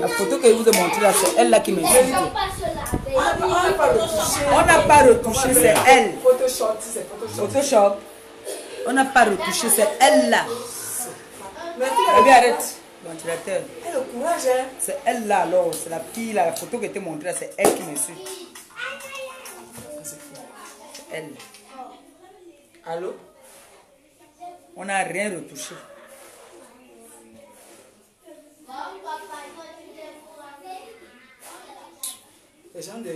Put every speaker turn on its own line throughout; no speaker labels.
La photo que je vous ai montrée là, c'est elle là qui m'insulte. On n'a pas retouché, c'est elle.
Photoshop, c'est Photoshop.
Photoshop. On n'a pas retouché, c'est elle là. Arrête. Ventilateur.
Elle a le courage, hein.
C'est elle là alors, c'est la fille là, la photo qui était montrée là, c'est elle qui m'insulte. C'est elle.
Allô?
On n'a rien retouché.
Les gens de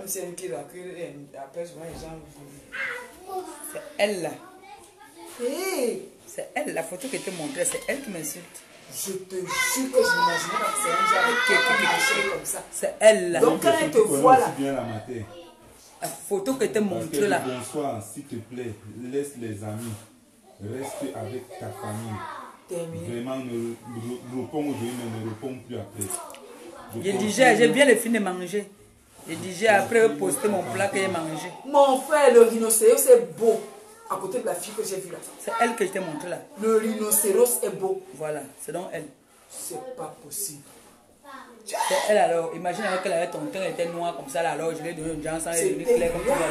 MCN qui appellent souvent les gens.
C'est elle là.
Hey!
C'est elle, la photo qui était montrée, c'est elle qui m'insulte.
Je te jure que je n'imaginais pas que c'est un genre qui marchait comme ça.
C'est elle là.
Donc quand elle te voit là.
La photo qui était montrée là.
Bonsoir, s'il te plaît, laisse les amis. Reste avec ta famille. Vraiment, ne réponds aujourd'hui, mais ne réponds plus après.
Je disais, j'ai bien le fin de manger. Je disais, après poster mon plat que j'ai mangé.
Mon frère, le rhinocéros, c'est beau. À côté de la fille que j'ai vue là.
C'est elle que je t'ai montré là.
Le rhinocéros est beau.
Voilà, c'est donc elle.
C'est pas possible.
C'est elle alors. Imagine avec elle avait ton teint, elle était noire comme ça là. Alors je lui ai donné une chance, elle est devenue claire comme ça là.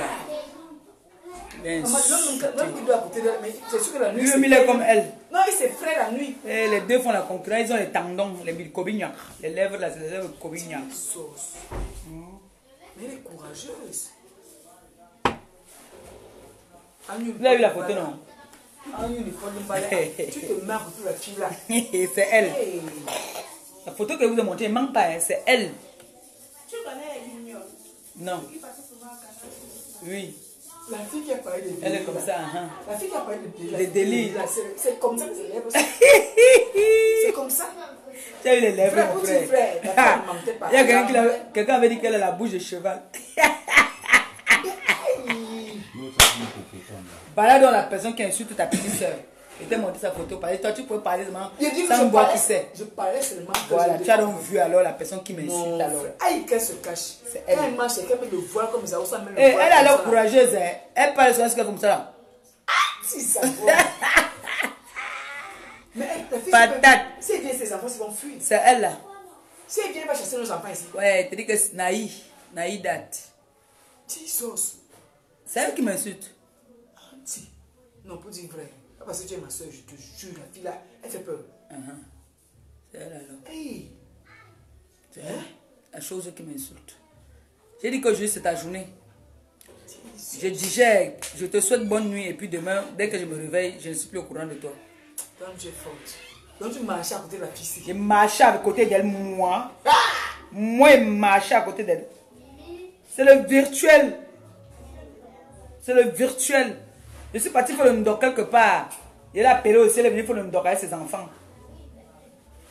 L'homme qui doit à côté d'elle, mais c'est sûr que la nuit.
Lui, il est comme elle.
Non, il s'est frais la nuit.
Et les deux font la concurrence, ils ont les tendons, les cobignacs. Les lèvres là, c'est les lèvres cobignacs.
Mais elle est courageuse.
Vous avez vu la photo, non?
Tu te marres pour la fille là.
C'est elle. La photo que je vous ai montrée, elle ne manque pas, hein, c'est elle.
Tu connais Mignon?
Non. Oui.
La fille qui a parlé de délire.
Elle est comme ça.
La fille qui a parlé de délire.
Les délits.
C'est comme ça que c'est lèvres. C'est comme ça.
Tu as eu les lèvres, mon frère. Il y a quelqu'un avait dit qu'elle a la bouche de cheval. Voilà donc la personne qui insulte ta petite soeur. Je t'ai montré sa photo. Toi, tu peux parler seulement sans voir qui c'est.
Je parlais seulement.
Voilà, tu as donc vu alors la personne qui m'insulte alors.
Aïe, qu'elle se cache.
C'est elle.
Quand elle marche, qu'elle met le voile comme ça.
Elle est alors courageuse. Hein. Elle parle sur ce qu'elle comme ça là.
Si ça va. Mais la fille,
patate.
Si elle vient, ses enfants, ils vont fuir.
C'est elle là.
Si elle vient, elle va chasser nos enfants ici.
Ouais, tu dis que c'est Naï date.
Jesus.
C'est elle qui m'insulte.
Auntie. Non, pour dire vrai. Pas parce que tu es ma soeur, je te jure, la fille là, elle fait peur.
C'est elle alors.
Hey.
C'est elle. La chose qui m'insulte. J'ai dit que aujourd'hui c'est ta journée. Je disais, je te souhaite bonne nuit et puis demain, dès que je me réveille, je ne suis plus au courant de toi.
Donc tu es forte. Donc tu marchais à côté de la fille.
Je marchais à côté d'elle, moi. Moi, je marchais à côté d'elle. C'est le virtuel. C'est le virtuel. Je suis parti faire le ndoc quelque part. Il a appelé aussi, elle est venue faire le ndoc avec ses enfants.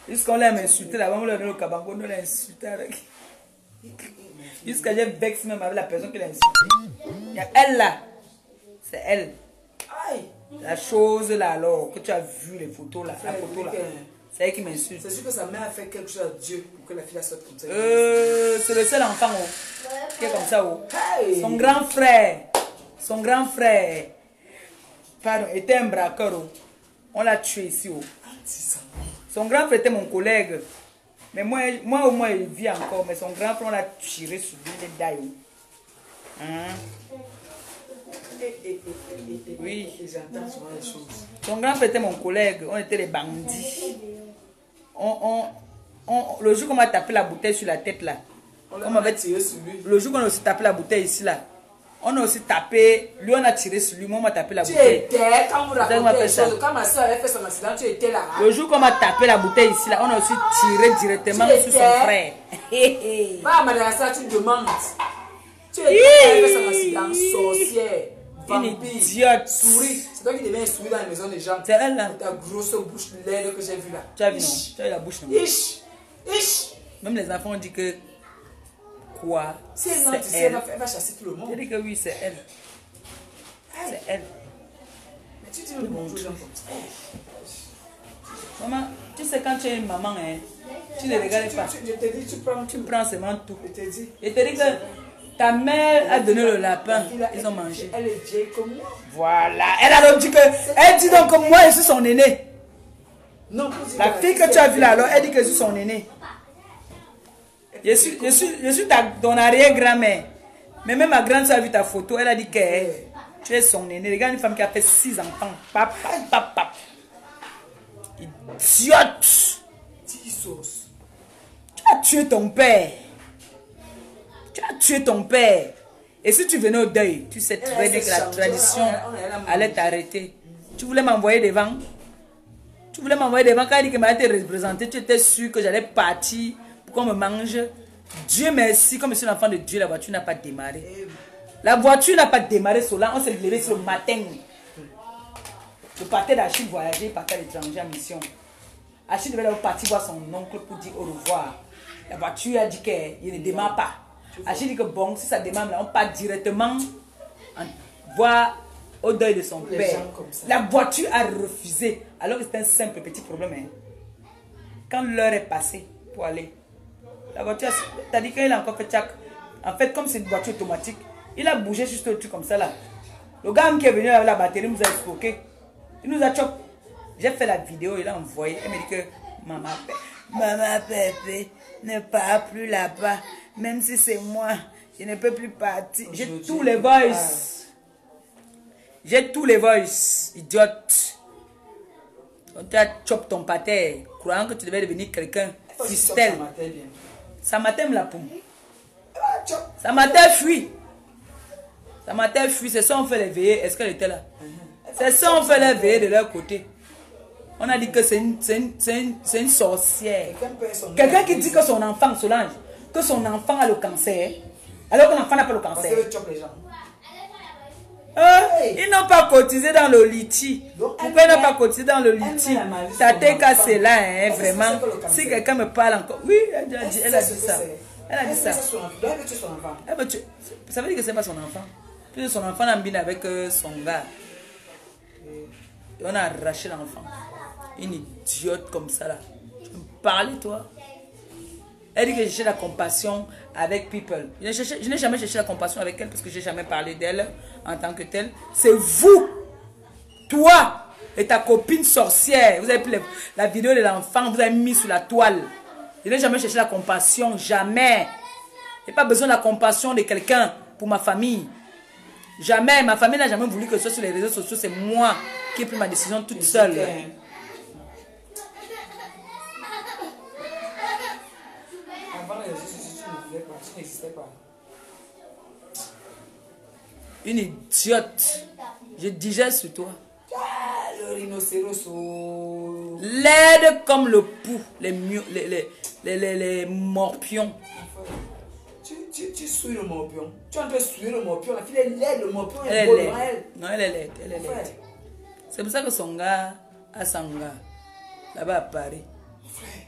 Jusqu'à on l'a insulté là-bas, on l'a donné au cabango, on l'a insulté avec. Jusqu'à j'ai vexé même avec la personne qui l'a insulté. Il y a elle là. C'est elle.
Aïe.
La chose là alors, que tu as vu les photos là, la photo là. C'est elle qui m'insulte.
C'est sûr que sa mère a fait quelque chose à Dieu pour que la fille la sorte comme ça.
C'est le seul enfant qui est comme ça.
Hey.
Son grand frère, pardon, était un braqueur. On l'a tué ici. Son grand frère était mon collègue. Mais moi au moins il vit encore. Mais son grand frère, on l'a tiré sur lui, il est d'ailleurs. Oui.
J'entends souvent les choses.
Son grand frère était mon collègue. On était des bandits. Le jour qu'on m'a tapé la bouteille sur la tête là.
On avait tiré sur lui.
Le jour qu'on a aussi tapé la bouteille ici là. On a aussi tapé, lui on a tiré sur lui, moi on m'a tapé la bouteille.
Tu étais, quand vous racontez les choses, quand ma soeur avait fait son accident, tu étais là.
Le jour qu'on m'a tapé la bouteille ici là, on a aussi tiré directement sur son frère.
Va à Madagascar, tu demandes. Tu étais, quand elle avait son accident, sorcière, vampire,
idiote,
souris. C'est toi qui deviens souris dans la maison des gens.
C'est elle là.
Ta grosse bouche laide que j'ai vue là.
Tu as vu non? Tu as eu la bouche non?
Ish.
Même les enfants ont dit que quoi?
Si elle ment, tu sais, elle va chasser tout le monde.
Je dis que oui, c'est elle. C'est elle.
Mais tu dis le bonjour, gens comme ça.
Maman, tu sais quand tu es une maman, hein, tu ne regardes pas.
Je te dis,
Tu prends seulement tout.
Je te dis.
Je te dis que ta mère a donné le lapin, ils ont mangé.
Elle est vieille comme moi.
Voilà. Elle a donc dit que, elle dit donc que moi je suis son aîné.
Non,
la fille que tu as vue là, alors elle dit que je suis son aîné. Je suis ton arrière-grand-mère. Mais même ma grande soeur a vu ta photo. Elle a dit que tu es son aîné. Regarde une femme qui a fait 6 enfants. Pap. Idiote. Tu as tué ton père. Et si tu venais au deuil, tu sais très bien que la tradition allait t'arrêter. Tu voulais m'envoyer devant. Quand elle dit que m'a été représenté, tu étais sûr que j'allais partir pour qu'on me mange. Dieu merci, comme je suis l'enfant de Dieu, la voiture n'a pas démarré. La voiture n'a pas démarré sur là. On s'est levé sur le matin. Je partais d'Achille voyager, il partait à l'étranger en mission. Achille devait partir voir son oncle pour dire au revoir. La voiture a dit qu'il ne démarre pas. Achille dit que bon, si ça démarre, là, on part directement voir au deuil de son père. La voiture a refusé. Alors que c'était un simple petit problème. Hein. Quand l'heure est passée pour aller, la voiture, t'as dit qu'il a encore fait tchac. En fait, comme c'est une voiture automatique, il a bougé juste le truc comme ça là. Le gars qui est venu avec la batterie nous a escroqué. Il nous a choqué. J'ai fait la vidéo, il a envoyé. Elle m'a dit que maman Pépé ne part plus là-bas. Même si c'est moi, je ne peux plus partir. J'ai tous les voices. J'ai tous les voices, idiote. Tu as chopé ton pâté, croyant que tu devais devenir quelqu'un. Fistel. Ça m'a t'aime la pomme. Ça m'a fui. C'est ça on fait les veillées. Est-ce qu'elle était là? C'est ça on fait les veillées de leur côté. On a dit que c'est une sorcière. Quelqu'un qui dit que son enfant, Solange, que son enfant a le cancer, alors que l'enfant n'a pas le cancer. Ils n'ont pas cotisé dans le liti. Pourquoi ils n'ont pas cotisé dans le liti? Tateka, c'est là, hein, vraiment. Si quelqu'un me parle encore. Oui, elle a dit ça. Elle a dit ça. Ça veut dire que ce n'est pas son enfant. Puis son enfant a mis avec son gars. Et on a arraché l'enfant. Une idiote comme ça là. Tu me parles toi? Elle dit que j'ai cherché la compassion avec people. Je n'ai jamais cherché la compassion avec elle parce que je n'ai jamais parlé d'elle en tant que telle. C'est vous, toi et ta copine sorcière. Vous avez pris la vidéo de l'enfant, vous avez mis sur la toile. Je n'ai jamais cherché la compassion, jamais. Je n'ai pas besoin de la compassion de quelqu'un pour ma famille. Jamais, ma famille n'a jamais voulu que ce soit sur les réseaux sociaux. C'est moi qui ai pris ma décision toute seule. Une idiote. Je digère sur toi.
Le rhinocéros.
Laide comme le pou. Les morpions.
Tu souilles le morpion. Tu es en train de souiller le morpion. La fille est laide. Le morpion
est
beau.
Non, elle est laide. Elle est laide. C'est pour ça que son gars a son gars. Là-bas à Paris.
Frère.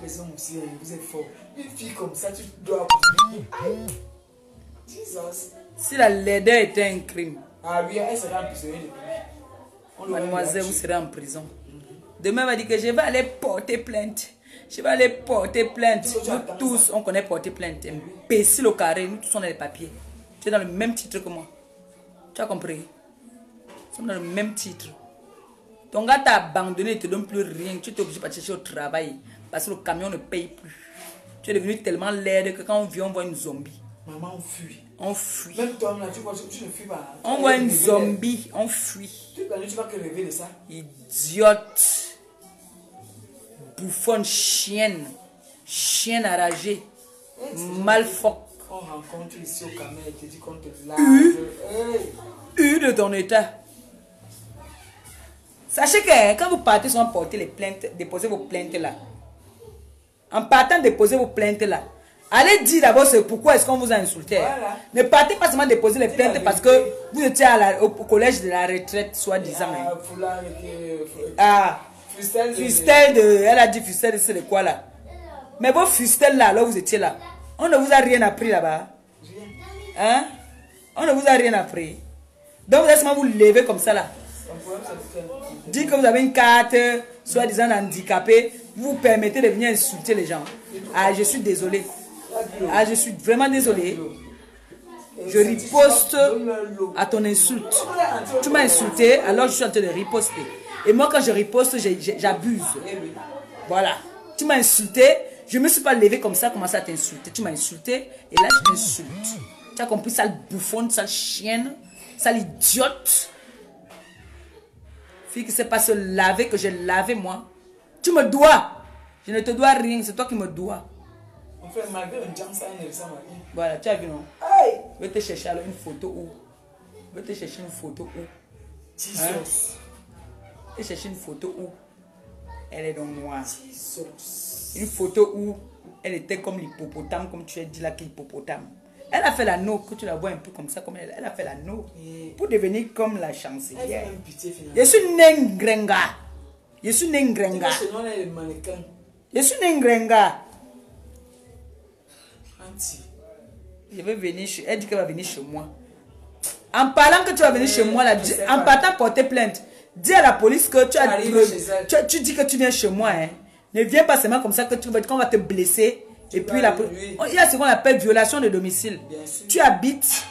Maison aussi, vous êtes fort. Une fille comme ça, tu dois. Jesus.
Si la laideur était un crime.
Ah oui, elle sera emprisonnée.
Mademoiselle, vous serez en prison. Demain, elle va dire que je vais aller porter plainte. Nous tous, on connaît porter plainte. Imbécile au carré, nous tous on a les papiers. Tu es dans le même titre que moi. Tu as compris? Nous sommes dans le même titre. Ton gars t'a abandonné, il ne te donne plus rien. Tu es obligé de chercher au travail. Parce que le camion ne paye plus. Tu es devenu tellement laide que quand on vient, on voit une zombie.
Maman, on fuit.
On fuit.
Même toi, là, tu ne fuis pas.
On voit une zombie, on fuit.
Tu vas que rêver de ça.
Idiote. Bouffonne, chienne. Chienne arrachée. Malfoc.
On rencontre ici au camion et te dit qu'on te lave.
De ton état. Sachez que quand vous partez sans porter les plaintes, déposez vos plaintes là. En partant déposer vos plaintes là, allez dire d'abord pourquoi est-ce qu'on vous a insulté. Voilà. Ne partez pas seulement déposer les plaintes parce que vous étiez au collège de la retraite, soi-disant. Fustel de... Elle a dit fustel, c'est de quoi là? Mais vos fustels là, alors vous étiez là. On ne vous a rien appris là-bas. Hein? On ne vous a rien appris. Donc vous allez seulement vous lever comme ça là. Dites que vous avez une carte, soi-disant handicapé, vous permettez de venir insulter les gens. Ah, je suis désolé. Ah, je suis vraiment désolé. Je riposte à ton insulte. Tu m'as insulté, alors je suis en train de riposter. Et moi, quand je riposte, j'abuse. Voilà. Tu m'as insulté, Je ne me suis pas levée comme ça, commencé à t'insulter. Tu m'as insulté et là je t'insulte. Tu as compris, sale bouffonne, sale chienne, sale idiote. Fille qui ne sait pas se laver, que j'ai lavé moi. Tu me dois. Je ne te dois rien, c'est toi qui me dois.
En fait, malgré le jam, ça ne ressemble à rien.
Voilà, tu as vu non?
Hey!
Je vais te chercher alors une photo où? Je vais te chercher une photo où?
Jesus.
Je vais te chercher une photo où? Elle est dans le noir.
Jesus.
Une photo où elle était comme l'hippopotame, comme tu as dit là, qu'hippopotame. Elle a fait l'anneau, que tu la vois un peu comme ça, comme elle a fait l'anneau. Pour devenir comme la chancelière.
Elle fait même pitié finalement.
Je suis Nengrenga. Je suis Nengrenga.
Ce nom est le mannequin.
Je suis Nengrenga.
Anti.
Je vais venir chez... Elle dit qu'elle va venir chez moi. En parlant que tu vas venir chez moi, là, en partant porter plainte, dis à la police que tu as... Tu dis que tu viens chez moi. Hein. Ne viens pas seulement comme ça que qu'on va te blesser. Et puis la police... Il y a ce qu'on appelle violation de domicile. Tu habites,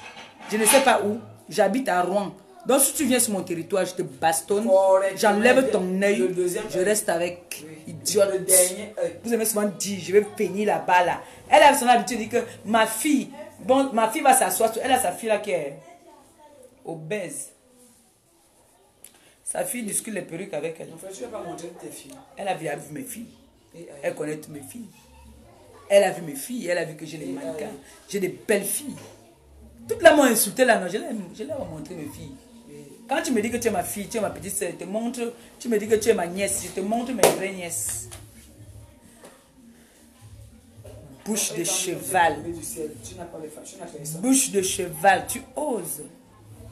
je ne sais pas où, j'habite à Rouen. Donc si tu viens sur mon territoire, je te bastonne, j'enlève ton œil, je reste avec. Idiote. Vous aimez souvent dire, je vais finir là-bas là. Elle a son habitude de dire que ma fille, bon, ma fille va s'asseoir. Elle a sa fille là qui est obèse. Sa fille discute les perruques avec elle.
En fait, tu ne vas pas montrer tes filles.
Elle a vu mes filles. Elle connaît toutes mes filles. Elle a vu mes filles. Elle a vu que j'ai des mannequins. J'ai des belles filles. Toutes là m'ont insulté là. Non, je leur ai montré mes filles. Quand tu me dis que tu es ma fille, tu es ma petite soeur, je te montre. Tu me dis que tu es ma nièce, je te montre mes vraies nièces. Bouche de cheval. Bouche de cheval, tu oses.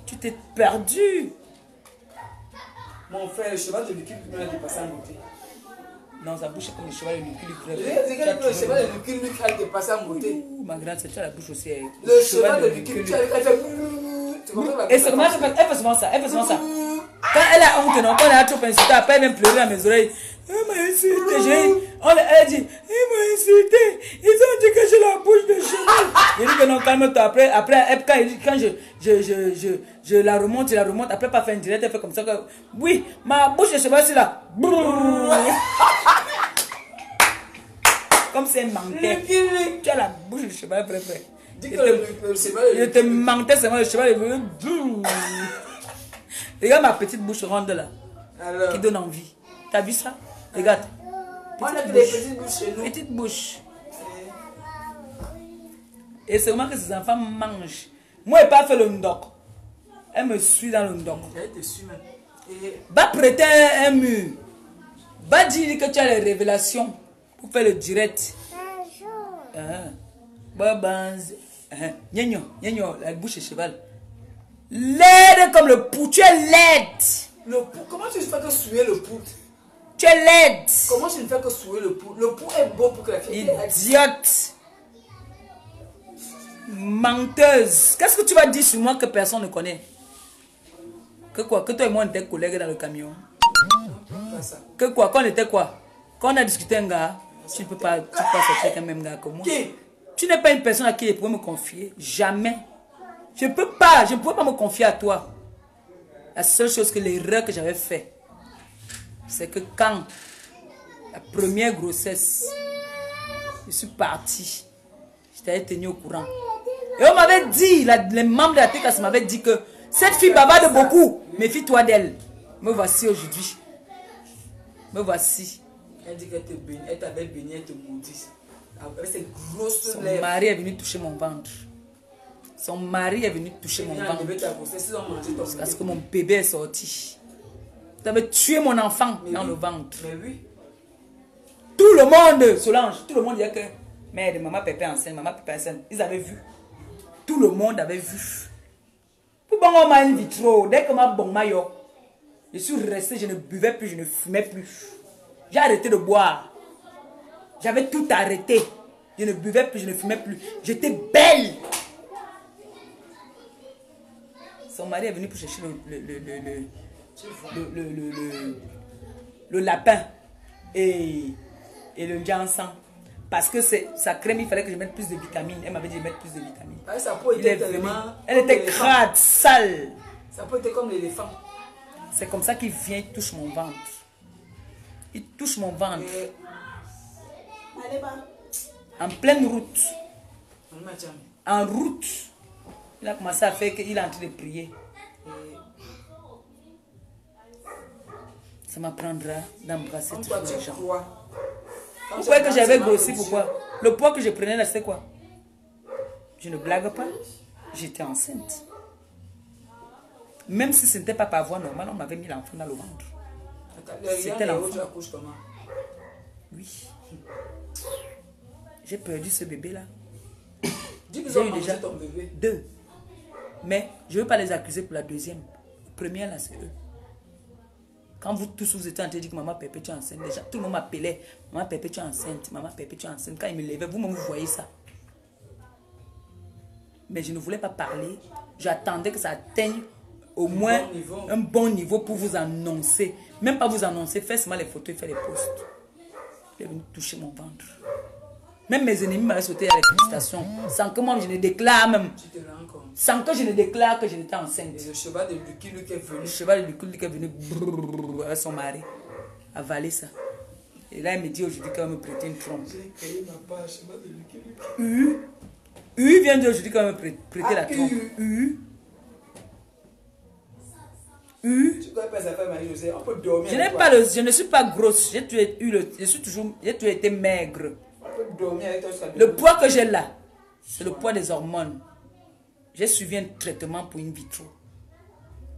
Tu t'es perdu.
Mon frère, le cheval de Lucule qui m'a dépassé en beauté.
Non, sa bouche est comme le cheval de Lucule.
Le cheval de Lucule qui a dépassé en beauté.
Ma grande, c'est la bouche aussi.
Le cheval de Lucule qui a fait...
Et c'est comment elle fait souvent ça. Elle fait souvent ça. Quand elle a honte, non, quand elle a trop insulté, après elle vient pleurer dans mes oreilles. Elle m'a insulté. Elle dit, il m'a insulté. Ils ont dit que j'ai la bouche de cheval. Je dis que non, calme-toi. Après, quand je la remonte, après pas faire une direct, elle fait comme ça. Que, oui, ma bouche de cheval, c'est là. Comme c'est un manquait. Tu as la bouche de cheval, préféré. Je te mentais seulement, le cheval est venu. Regarde ma petite bouche ronde là. Alors, qui donne envie. T'as vu ça? Regarde.
On a que des petites bouches chez nous.
Petite bouche. Et c'est vraiment que ces enfants mangent. Moi, je n'ai pas fait le ndok. Elle me suit dans le ndok.
Elle te suit même.
Va prêter un mur. Va dire que tu as les révélations pour faire le direct. La bouche de cheval. Laide comme le pou. Tu es laide.
Le pou, comment tu ne fais que souiller le pou?
Tu es laide.
Comment tu ne fais que souiller le pou? Le pou est beau pour que la fille...
Idiote. Menteuse. Qu'est-ce que tu vas dire sur moi que personne ne connaît? Que quoi? Que toi et moi on était collègues dans le camion?
Pas ça.
Que quoi? Qu'on était quoi? Quand on a discuté un gars, tu ne peux pas sortir avec un même gars que moi.
Qui?
Tu n'es pas une personne à qui je pourrais me confier. Jamais. Je ne peux pas. Je ne pourrais pas me confier à toi. La seule chose que l'erreur que j'avais fait, c'est que quand la première grossesse, je suis partie, je t'avais tenu au courant. Et on m'avait dit, les membres de la TKS m'avaient dit que cette fille bavarde beaucoup, méfie-toi d'elle. Me voici aujourd'hui. Me voici.
Elle dit qu'elle t'avait béni, elle te maudit. Avec ses grosses
Son
lèvres.
mari est venu toucher mon ventre. Son mari est venu toucher mon ventre. Parce que mon bébé est sorti. Tu avais tué mon enfant dans le ventre.
Mais oui.
Tout le monde, Solange, tout le monde disait que merde, maman Pépé enceinte, maman Pépé enceinte. Ils avaient vu. Tout le monde avait vu. Pour bon, on m'a une vitro. Dès que ma bon maillot, je suis resté, je ne buvais plus, je ne fumais plus. J'ai arrêté de boire. J'avais tout arrêté. Je ne buvais plus, je ne fumais plus. J'étais belle. Son mari est venu pour chercher le lapin et le jansan. Parce que sa crème, il fallait que je mette plus de vitamines. Elle m'avait dit de mettre plus de vitamines.
Ah, sa peau était tellement...
Elle était crade, sale.
Sa peau était comme l'éléphant.
C'est comme ça qu'il vient, il touche mon ventre. Il touche mon ventre. En pleine route. En route. Il a commencé à faire qu'il est en train de prier. Ça m'apprendra d'embrasser tous les gens. Vous croyez que j'avais grossi, pourquoi? Le poids que je prenais là, c'est quoi? Je ne blague pas. J'étais enceinte. Même si ce n'était pas par voie normale, on m'avait mis l'enfant dans le ventre. C'était l'enfant. Oui. J'ai perdu ce bébé-là. J'ai eu déjà 2. Mais je ne veux pas les accuser pour la deuxième. Première, là, c'est eux. Quand vous tous vous étiez en train de dire que maman Pépé, tu es enceinte, déjà, tout le monde m'appelait. Maman Pépé, tu es enceinte. Maman Pépé, tu es enceinte. Quand ils me levaient, vous-même, vous voyez ça. Mais je ne voulais pas parler. J'attendais que ça atteigne au moins un bon niveau pour vous annoncer. Même pas vous annoncer, faire seulement les photos et faire les posts. Il est venu toucher mon ventre. Même mes ennemis m'avaient sauté à la félicitations. Sans que moi je ne déclare même. Sans que je ne déclare que je n'étais enceinte.
Et le cheval de Lucky Luke est venu.
Le cheval de Lucky Luke est venu avec son mari. Avaler ça. Et là il me dit aujourd'hui qu'il va me prêter une trompe.
J'ai créé ma page, cheval de Lucky Luke.
U vient dire aujourd'hui qu'il va me prêter la trompe.
Tu connais pas sa femme Marie-Josée, on peut dormir.
Je ne suis pas grosse. J'ai toujours été maigre.
On peut dormir avec toi.
Le poids que j'ai là, c'est le poids des hormones. J'ai suivi un traitement pour une vitro.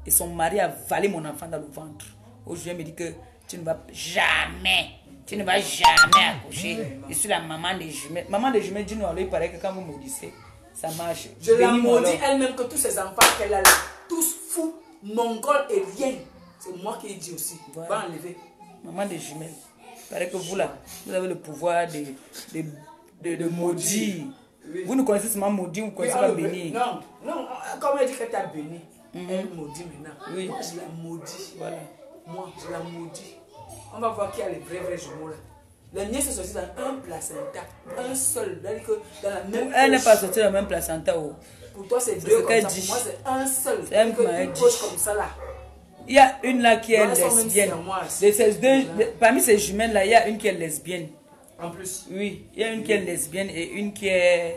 Et son mari a avalé mon enfant dans le ventre. Aujourd'hui, elle me dit que tu ne vas jamais accoucher. Je suis la maman des jumelles. Maman des jumelles, dis-nous, il paraît que quand vous maudissez, ça marche.
Je la maudis elle-même que tous ces enfants qu'elle a là, tous fous, mongols et rien. C'est moi qui ai dit aussi. Voilà. Va enlever.
Maman des jumelles. Il paraît que vous là, vous avez le pouvoir de maudire. Oui. Vous nous connaissez seulement maudit, vous connaissez pas béni.
Non, comme elle dit qu'elle t'a béni, elle maudit maintenant.
Oui.
Moi, je la maudis.
Voilà.
Moi, je la maudis. On va voir qui a les vrais jumeaux là. Les miens sont sortis dans un placenta. Un seul. C'est-à-dire que dans la même
elle n'est pas sortie dans le même placenta. Oh.
Pour toi, c'est 2 comme ça. Pour moi, c'est un seul.
C'est une
poche comme ça là.
Il y a une là qui est lesbienne. Parmi ces jumelles là, il y a une qui est lesbienne.
En plus.
Oui, il y a une qui est lesbienne et une qui est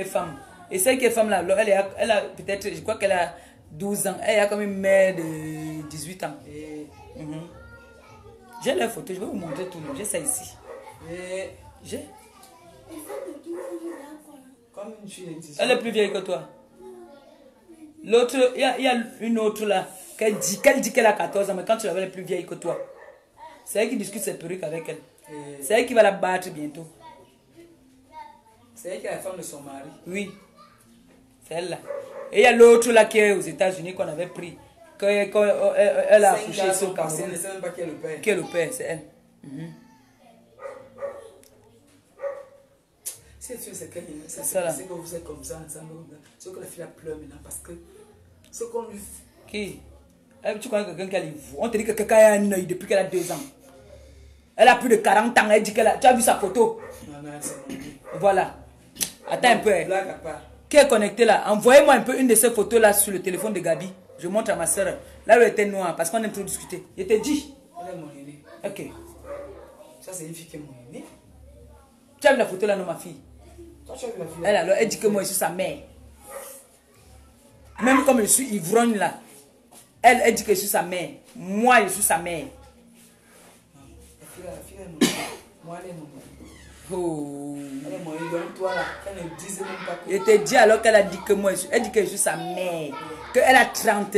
femme. Et celle qui est femme là, elle a peut-être, je crois qu'elle a 12 ans. Elle a comme une mère de 18 ans. J'ai la photo, je vais vous montrer tout le monde. J'ai ça ici. J'ai.
Comme une fille.
Elle est plus vieille que toi. L'autre, il y a une autre là, qu'elle dit qu'elle a 14 ans, mais quand tu la vois, elle est plus vieille que toi. C'est elle qui discute ses perruques avec elle. C'est elle qui va la battre bientôt.
C'est elle qui est la femme de son mari.
Oui. C'est elle là. Et il y a l'autre là qui est aux États-Unis qu'on avait pris. Elle a accouché sur le Cameroun.
Elle ne sait même pas qui est le père.
Qui est le père, c'est elle.
C'est ça là. C'est que vous êtes comme ça ensemble. C'est que la fille a pleuré maintenant parce que ce qu'on lui fait.
Qui? Tu connais quelqu'un qui a les vous. On te dit que quelqu'un a un œil depuis qu'elle a 2 ans. Elle a plus de 40 ans. Elle dit qu'elle a. Tu as vu sa photo?
Non, c'est mon Dieu.
Voilà. Attends un peu.
Blague à part.
Qui est connecté là? Envoyez-moi un peu une de ces photos là sur le téléphone de Gabi. Je montre à ma soeur. Là où elle était noire parce qu'on aime trop discuter. Je t'ai dit.
Elle est mon aînée.
Ok.
Ça, c'est une fille qui est mon aînée.
Tu as vu la photo là, non, ma fille?
Toi, tu as vu la fille?
Elle dit que moi je suis sa mère. Même comme je suis ivrogne là. Elle dit que je suis sa mère. Moi, je suis sa mère.
La fille est mon aînée. Moi, elle est mon aînée.
Oh.
Elle est mon aînée. Donc, toi là, elle ne disait même pas que.
Je te dis alors qu'elle a dit que moi, elle dit que je suis sa mère. Qu'elle a 30,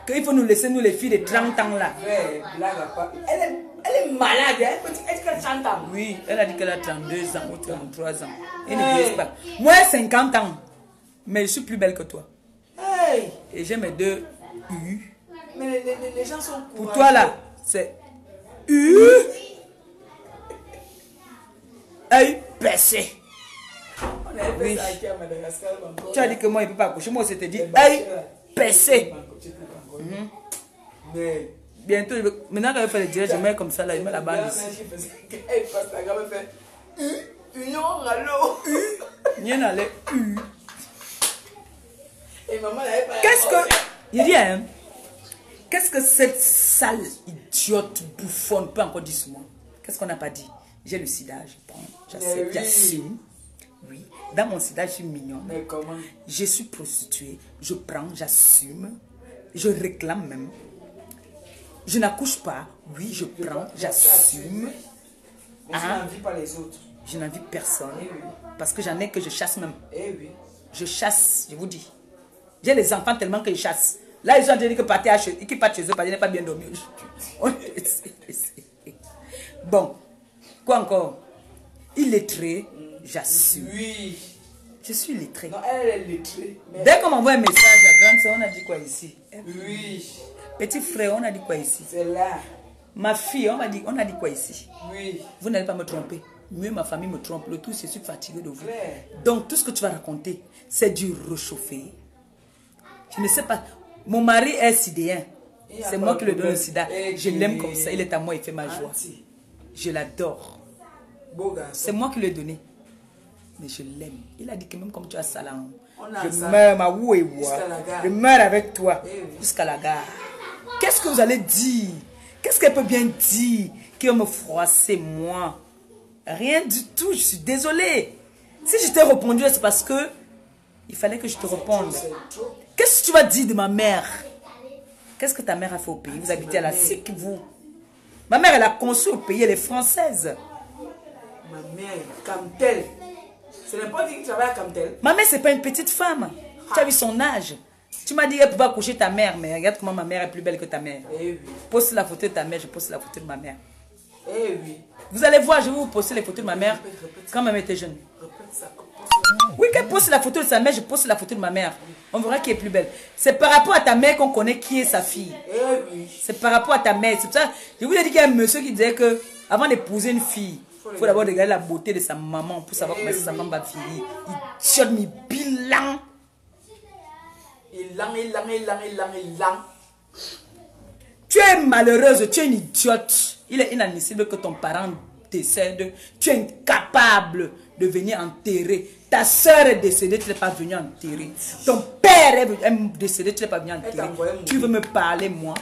qu'il faut nous laisser, nous les filles de 30 ans là.
Ouais, blague à part. Elle est malade. Elle dit qu'elle a 30 ans.
Oui, elle a dit qu'elle a 32 ans ou 33 ans. Elle ne dit pas. Moi, 50 ans. Mais je suis plus belle que toi.
Hey.
Et j'ai mes 2 U.
Mais les gens sont courageux.
Pour toi là, c'est U. œil percé. Oui. Tu as dit que moi, il ne peut pas accoucher. Moi, je te dit œil percé.
Mais
bientôt, maintenant qu'elle fait le direct, je mets comme ça là, je mets la bande ici.
Union, allô.
Union, allô.
Et maman n'avait pas.
Qu'est-ce que. Il dit, hein? Qu'est-ce que cette sale idiote bouffonne peut encore dire sur moi? Qu'est-ce qu'on n'a pas dit? J'ai le sida, je prends. J'accepte,
Oui.
j'assume. Oui. Dans mon sida, je suis mignonne.
Mais comment?
Je suis prostituée. Je prends, j'assume. Je réclame même. Je n'accouche pas. Oui, je prends, j'assume.
Mais tu
Ah.
n'envies pas les autres.
Je n'envie personne.
Eh oui.
Parce que j'en ai que je chasse même.
Eh oui.
Je chasse, je vous dis. J'ai les enfants tellement que je chasse. Là, ils sont en train de dire que partir chez eux, parce qu'ils n'ont pas bien dormi. Bon. Quoi encore? Illettré, j'assume.
Oui.
Je suis lettré.
Non, elle est lettrée. Mais...
Dès qu'on m'envoie un message à grande soeur, on a dit quoi ici?
Oui.
Petit frère, on a dit quoi ici?
C'est là.
Ma fille, on a dit quoi ici?
Oui.
Vous n'allez pas me tromper. Mieux ma famille me trompe. Le tout, je suis fatigué de vous.
Claire.
Donc, tout ce que tu vas raconter, c'est du réchauffé. Je ne sais pas. Mon mari est sidéen. C'est moi qui lui donne le sida. Je l'aime comme ça. Il est à moi, il fait ma joie. Je l'adore.
Beau garçon.
C'est moi qui lui ai donné. Mais je l'aime. Il a dit que même comme tu as ça là,
On a
je
ça.
meurs, ma ou et moi.
Jusqu'à la gare.
Je meurs avec toi.
Eh oui.
Jusqu'à la gare. Qu'est-ce que vous allez dire? Qu'est-ce qu'elle peut bien dire qui va me froisser, moi? Rien du tout. Je suis désolée. Si je t'ai répondu, c'est parce que il fallait que je te réponde.
C'est trop.
Qu'est-ce que tu vas dire de ma mère? Qu'est-ce que ta mère a fait au pays? Vous habitez à la SIC, vous. Ma mère, elle a conçu au pays, elle est française.
Ma mère, Camtel. Ce n'est pas dit que tu travailles à Camtel.
Ma mère, c'est pas une petite femme. Tu as vu son âge. Tu m'as dit qu'elle pouvait accoucher ta mère, mais regarde comment ma mère est plus belle que ta mère.
Eh oui.
Poste la photo de ta mère, je poste la photo de ma mère.
Eh oui.
Vous allez voir, je vais vous poster les photos de ma mère quand ma mère était jeune.
Répète ça.
Oui, qu'elle poste la photo de sa mère, je poste la photo de ma mère. On verra qui est plus belle. C'est par rapport à ta mère qu'on connaît qui est sa fille.
Eh oui.
C'est par rapport à ta mère. C'est pour ça je vous ai dit qu'il y a un monsieur qui disait que avant d'épouser une fille, il faut d'abord regarder la beauté de sa maman pour savoir comment sa maman va finir. Il tient mes bilan.
Il lent.
Tu es malheureuse, tu es une idiote. Il est inadmissible que ton parent décède. Tu es incapable de venir enterrer. Ta soeur est décédée, tu n'es pas venu enterrer. Ton père est décédé, tu n'es pas venu enterrer. Tu veux me parler, moi?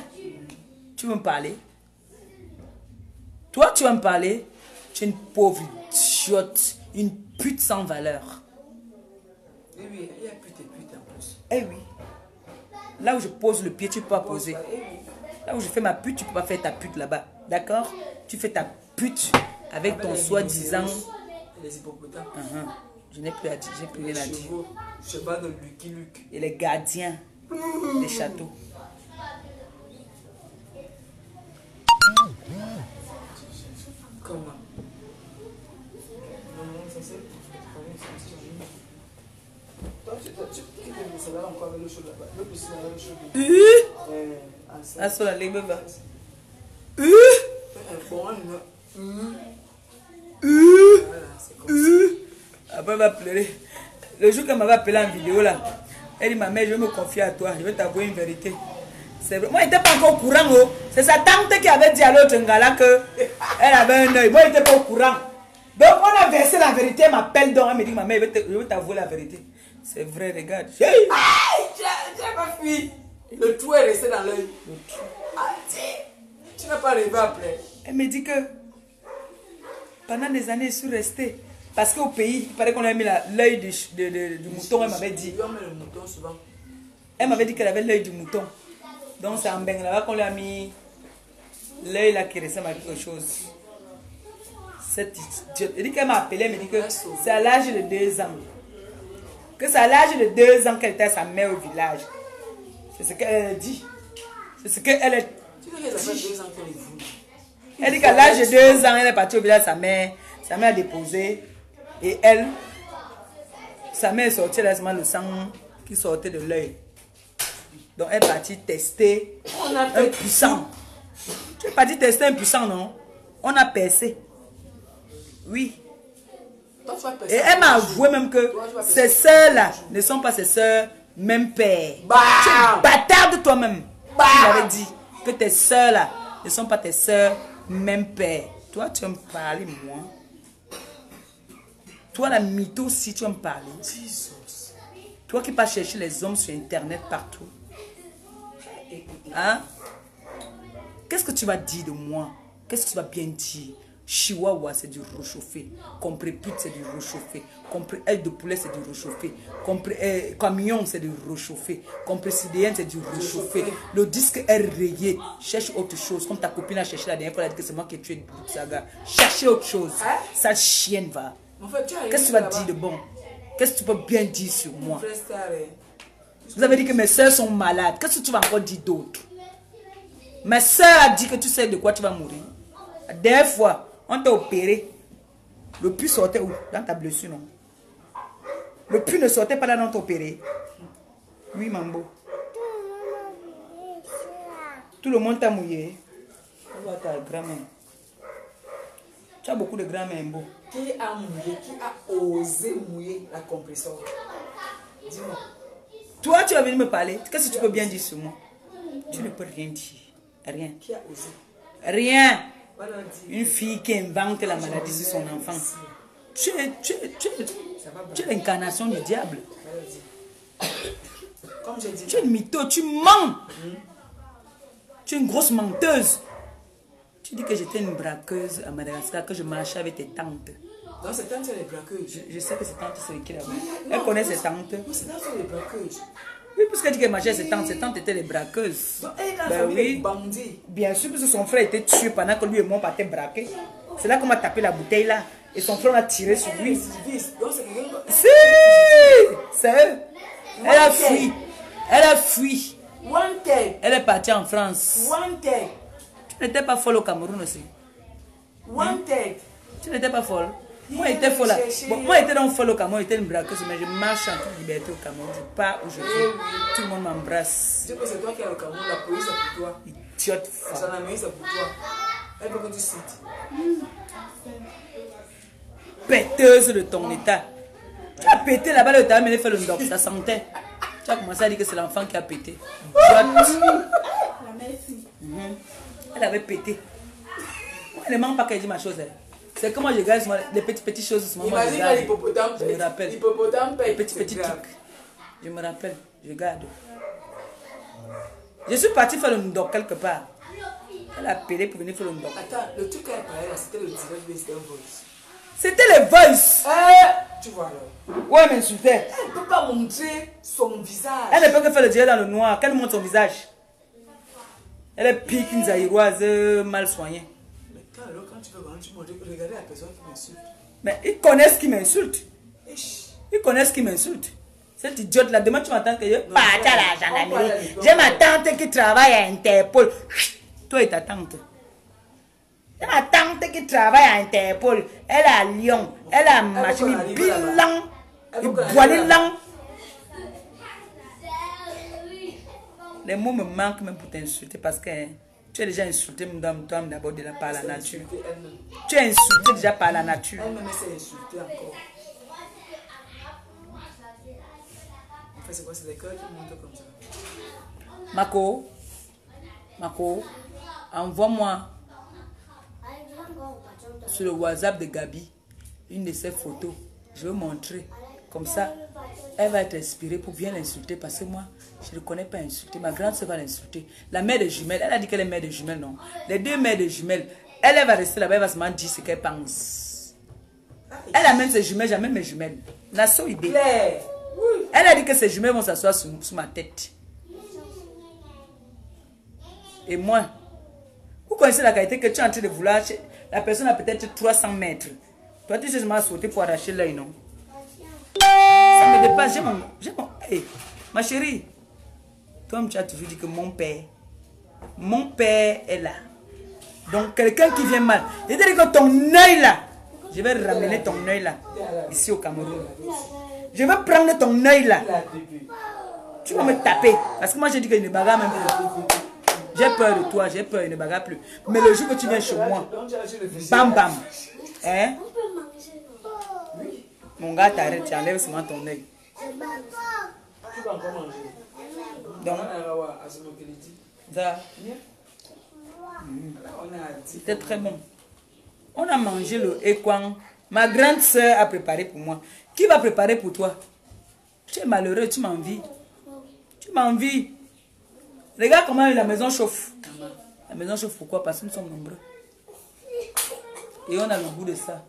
Tu veux me parler? Toi, tu vas me parler? Tu es une pauvre idiote, une pute sans valeur.
Eh oui, il y a pute et pute en plus.
Eh oui. Là où je pose le pied, tu peux pas poser.
Eh oui.
Là où je fais ma pute, tu peux pas faire ta pute là-bas. D'accord? Tu fais ta pute avec ton
les
soi-disant.
Les hippopotames.
Je n'ai plus à dire, j'ai plus rien à dire.
Cheval de Lucky Luke.
Et les gardiens des châteaux.
Comment? Non, ça c'est. Toi, tu quittes le salaire encore avec le chaud là-bas. Le plus avec le chaud.
Ah, sur la ligne, va.
Bon, voilà, c'est comme ça.
Après, elle va pleurer. Le jour qu'elle m'avait appelé en vidéo là, elle dit ma mère, je vais me confier à toi, je vais t'avouer une vérité. C'est vrai. Moi, je n'étais pas encore au courant. Oh. C'est sa tante qui avait dit à l'autre gars qu'elle avait un œil. Moi, je n'étais pas au courant. Donc, on a versé la vérité. Elle m'appelle donc. Elle me dit, ma mère, je vais t'avouer la vérité. C'est vrai, regarde.
Aïe, tu n'as pas fui. Le trou est resté dans l'œil. Tu n'as pas rêvé après.
Elle me dit que pendant des années, je suis restée. Parce qu'au pays, il paraît qu'on a mis l'œil du mouton. Elle m'avait dit.
On met le mouton souvent.
Elle m'avait dit qu'elle avait l'œil du mouton. Donc c'est en Bengala qu'on lui a mis l'œil là qui ressemble à quelque chose. Cette idiote. Elle dit qu'elle m'a appelé, elle me dit que c'est à l'âge de 2 ans. Que c'est à l'âge de 2 ans qu'elle était sa mère au village. C'est ce qu'elle dit. C'est ce qu'elle est.
Tu sais qu'elle a fait 2 ans qu'elle est voulue.
Elle dit qu'à l'âge de 2 ans, elle est partie au village, sa mère a déposé. Et elle, sa mère est sortie là, le sang qui sortait de l'œil. Donc elle est partie tester un puissant. Tu es parti tester un puissant, non? On a percé. Oui.
Toi, tu vas
Et elle m'a avoué même que ces sœurs-là ne sont pas ses sœurs, même père. Tu es bâtard de toi-même. Tu m'avais dit que tes sœurs-là ne sont pas tes sœurs, même père. Toi, tu vas me parler, moi. Toi, la mytho, si tu vas me parler. Toi qui vas chercher les hommes sur Internet partout. Hein? Qu'est-ce que tu vas dire de moi? Qu'est-ce que tu vas bien dire? Chihuahua, c'est du réchauffé. Compris pute, c'est du réchauffé. Compris aile de poulet, c'est du réchauffé. Compris camion, c'est du réchauffé. Compris CDN, c'est du réchauffé. Le disque est rayé. Cherche autre chose. Comme ta copine a cherché la dernière fois, elle a dit que c'est moi qui ai tué Saga. Cherchez autre chose. Sale chienne, va. Qu'est-ce que tu vas dire de bon? Qu'est-ce que tu peux bien dire sur moi? Vous avez dit que mes soeurs sont malades. Qu'est-ce que tu vas encore dire d'autre? Ma soeur a dit que tu sais de quoi tu vas mourir. La dernière fois, on t'a opéré. Le pus sortait où? Dans ta blessure, non? Le pus ne sortait pas là dans ton opéré. Oui, Mambo. Tout le monde t'a mouillé. On va ta grand-mère. Tu as beaucoup de grand-mère, Mambo.
Qui a mouillé? Qui a osé mouiller la compresseur? Dis-moi.
Toi, tu vas venir me parler. Qu'est-ce que tu peux bien dire sur moi? Tu ne peux rien dire. Rien.
Qui a osé?
Rien. Une fille qui invente la maladie sur son enfant. Tu es l'incarnation du diable.
Comme j'ai dit.
Tu es une mytho, tu mens. Tu es une grosse menteuse. Tu dis que j'étais une braqueuse à Madagascar, que je marchais avec tes tantes.
Non, ces tantes sont les braqueuses.
Je sais que ces tantes sont qui là-bas. Elle connaît ses tantes.
Non, ces tantes sont les braqueuses.
Oui, puisqu'elle dit qu'elle marchait avec ses tantes étaient les braqueuses.
Donc, elle a
Ben oui.
bandits.
Bien sûr, parce que son frère était tué pendant que lui et moi partaient braquer. C'est là qu'on m'a tapé la bouteille là. Et son frère m'a tiré sur lui. Si! C'est eux. Elle a fui. Elle a fui. Elle est partie en France. Tu n'étais pas folle au Cameroun aussi. Tu n'étais pas folle. Moi, j'étais folle là. Bon, moi, j'étais donc folle au Cameroun. J'étais une braqueuse, mais je marche en toute liberté au Cameroun. Je pars où je veux. Tout le monde m'embrasse.
Tu sais que c'est toi qui as le Cameroun, la police c'est pour toi.
Idiote femme.
Son ami c'est pour toi. Elle veut que tu cites.
Péteuse de ton état. Tu as pété là-bas, le temps, mais fait le doc, ça sentait. Tu as commencé à dire que c'est l'enfant qui a pété. Idiote.
La mère fille.
Elle avait pété. Elle ne ment pas qu'elle dit ma chose. C'est que moi je garde les petites choses.
Imagine quand l'hippopotame pète.
Je me rappelle.
L'hippopotame pète.
Les petits tics. Je me rappelle. Je garde. Je suis parti faire le doc quelque part. Elle a appelé pour venir faire le doc.
Attends, le truc qu'elle parlait là, c'était le direct Western Voice.
C'était les voices.
Tu vois là.
Ouais, elle m'insultait.
Elle ne peut pas montrer son visage.
Elle ne peut que faire le direct dans le noir. Qu'elle montre son visage. Elle est pique, une zaïroise mal soignée.
Mais quand tu veux voir, tu montres, regardez la personne qui m'insulte.
Mais ils connaissent qui m'insulte. Ils connaissent qui m'insulte. Cette idiote là, demain tu m'attends que je parte à la gendarmerie. J'ai ma tante qui travaille à Interpol. Toi et ta tante. J'ai ma tante qui travaille à Interpol. Elle est à Lyon. Elle a machine bilan. Il boit les langues. Les mots me manquent même pour t'insulter parce que tu es déjà insulté toi d'abord de la par la nature. Tu es insulté déjà par la nature.
Elle-même s'est insultée encore. En fait, c'est quoi? C'est les cœurs qui montent comme ça.
Mako, envoie-moi sur le WhatsApp de Gabi une de ses photos. Je vais montrer. Comme ça, elle va être inspirée pour bien l'insulter parce que moi, je ne connais pas insulter. Ma grande soeur va l'insulter. La mère de jumelles, elle a dit qu'elle est mère de jumelles, non. Les deux mères de jumelles, elle va rester là-bas, elle va se dire ce qu'elle pense. Elle amène ses jumelles, j'amène mes jumelles. La seule idée. Elle a dit que ses jumelles vont s'asseoir sur ma tête. Et moi, vous connaissez la qualité que tu es en train de vouloir. La personne a peut-être 300 mètres. Toi, tu sais, je m'as sauté pour arracher l'œil, non? Ça me dépasse. J'ai mon... Hey, ma chérie, toi, tu as toujours dit que mon père est là. Donc, quelqu'un qui vient mal. Je te dis que ton œil là, je vais ramener ton œil là, ici au Cameroun. Je vais prendre ton œil là. Tu vas me taper. Parce que moi, j'ai dit qu'il ne bagarre même plus. J'ai peur de toi, j'ai peur, il ne bagarre plus. Mais le jour que tu viens chez moi, bam bam. Hein? Mon gars t'arrête, tu enlèves seulement ton œil.
Tu vas encore manger.
Donc, ça. C'était très bon. On a mangé le équang. Ma grande soeur a préparé pour moi. Qui va préparer pour toi? Tu es malheureux, tu m'envies. Tu m'envies. Regarde comment la maison chauffe. La maison chauffe pourquoi? Parce que nous sommes nombreux. Et on a le goût de ça.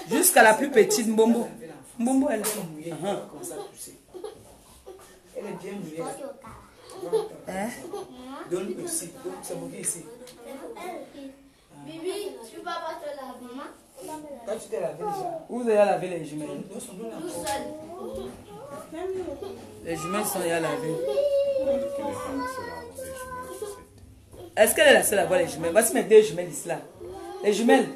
Jusqu'à la plus petite, Mbombo. Mbombo, elle est
Elle est bien mouillée.
Hein?
Donne aussi. Donc, c'est bon ici.
Bibi, tu vas pas te laver, maman?
Toi, tu t'es lavé déjà.
Vous avez lavé les jumelles.
Nous sommes là.
Tout seul.
Les jumelles sont déjà lavées.
Que les femmes se lavent les jumelles.
Est-ce qu'elle est la seule à voir les jumelles? Voici mes deux jumelles ici là. Les jumelles.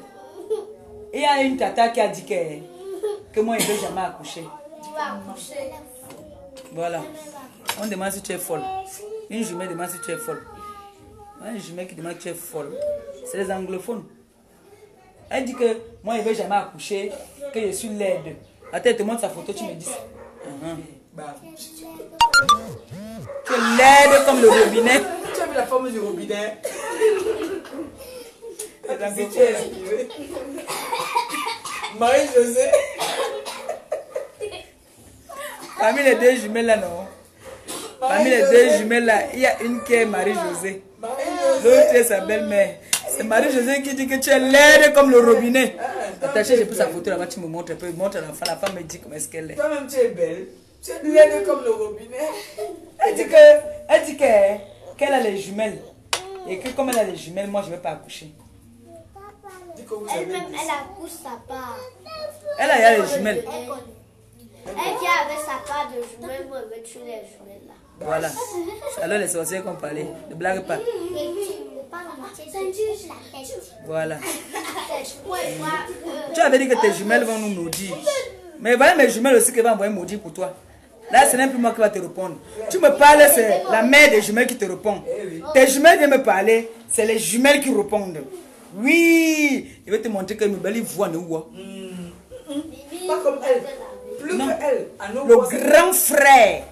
Il y a une tata qui a dit que moi, il ne veut jamais accoucher.
Tu vas accoucher.
Voilà. On demande si tu es folle. Une jumelle demande si tu es folle. Une jumelle qui demande si tu es folle. C'est les anglophones. Elle dit que moi, il ne veut jamais accoucher, que je suis laide. Attends, elle te montre sa photo, tu me dis ça. Tu es laide comme le robinet.
Tu as vu la forme du robinet? Marie-Josée.
Parmi les deux jumelles là, non. Parmi les deux jumelles là, il y a une qui est Marie-Josée. L'autre est sa belle-mère. C'est Marie-Josée qui dit que tu es laide comme le robinet. Attachez, j'ai pris sa photo là-bas, tu me montres un peu. Montre à l'enfant, la femme me dit comment est-ce qu'elle est.
Toi-même, tu es belle. Tu es laide comme le robinet.
Elle dit qu'elle a les jumelles. Et que comme elle a les jumelles, moi je ne vais pas accoucher.
Elle-même, elle accouche sa part.
Elle a les jumelles.
Elle vient avec sa part de jumelles, moi je veux tuer les jumelles là.
Voilà. Alors les sorciers qu'on parlait. Ne blague pas. Voilà. Tu avais dit que tes jumelles vont nous maudire. Mais voilà mes jumelles aussi qui vont envoyer maudire pour toi. Là, ce n'est plus moi qui va te répondre. Tu me parles, c'est la mère des jumelles qui te répond. Tes jumelles viennent me parler, c'est les jumelles qui répondent. Oui, je vais te montrer que mes belles voix ne voient.
Pas comme elle. Plus
Non.
que elle.
Le grand frère.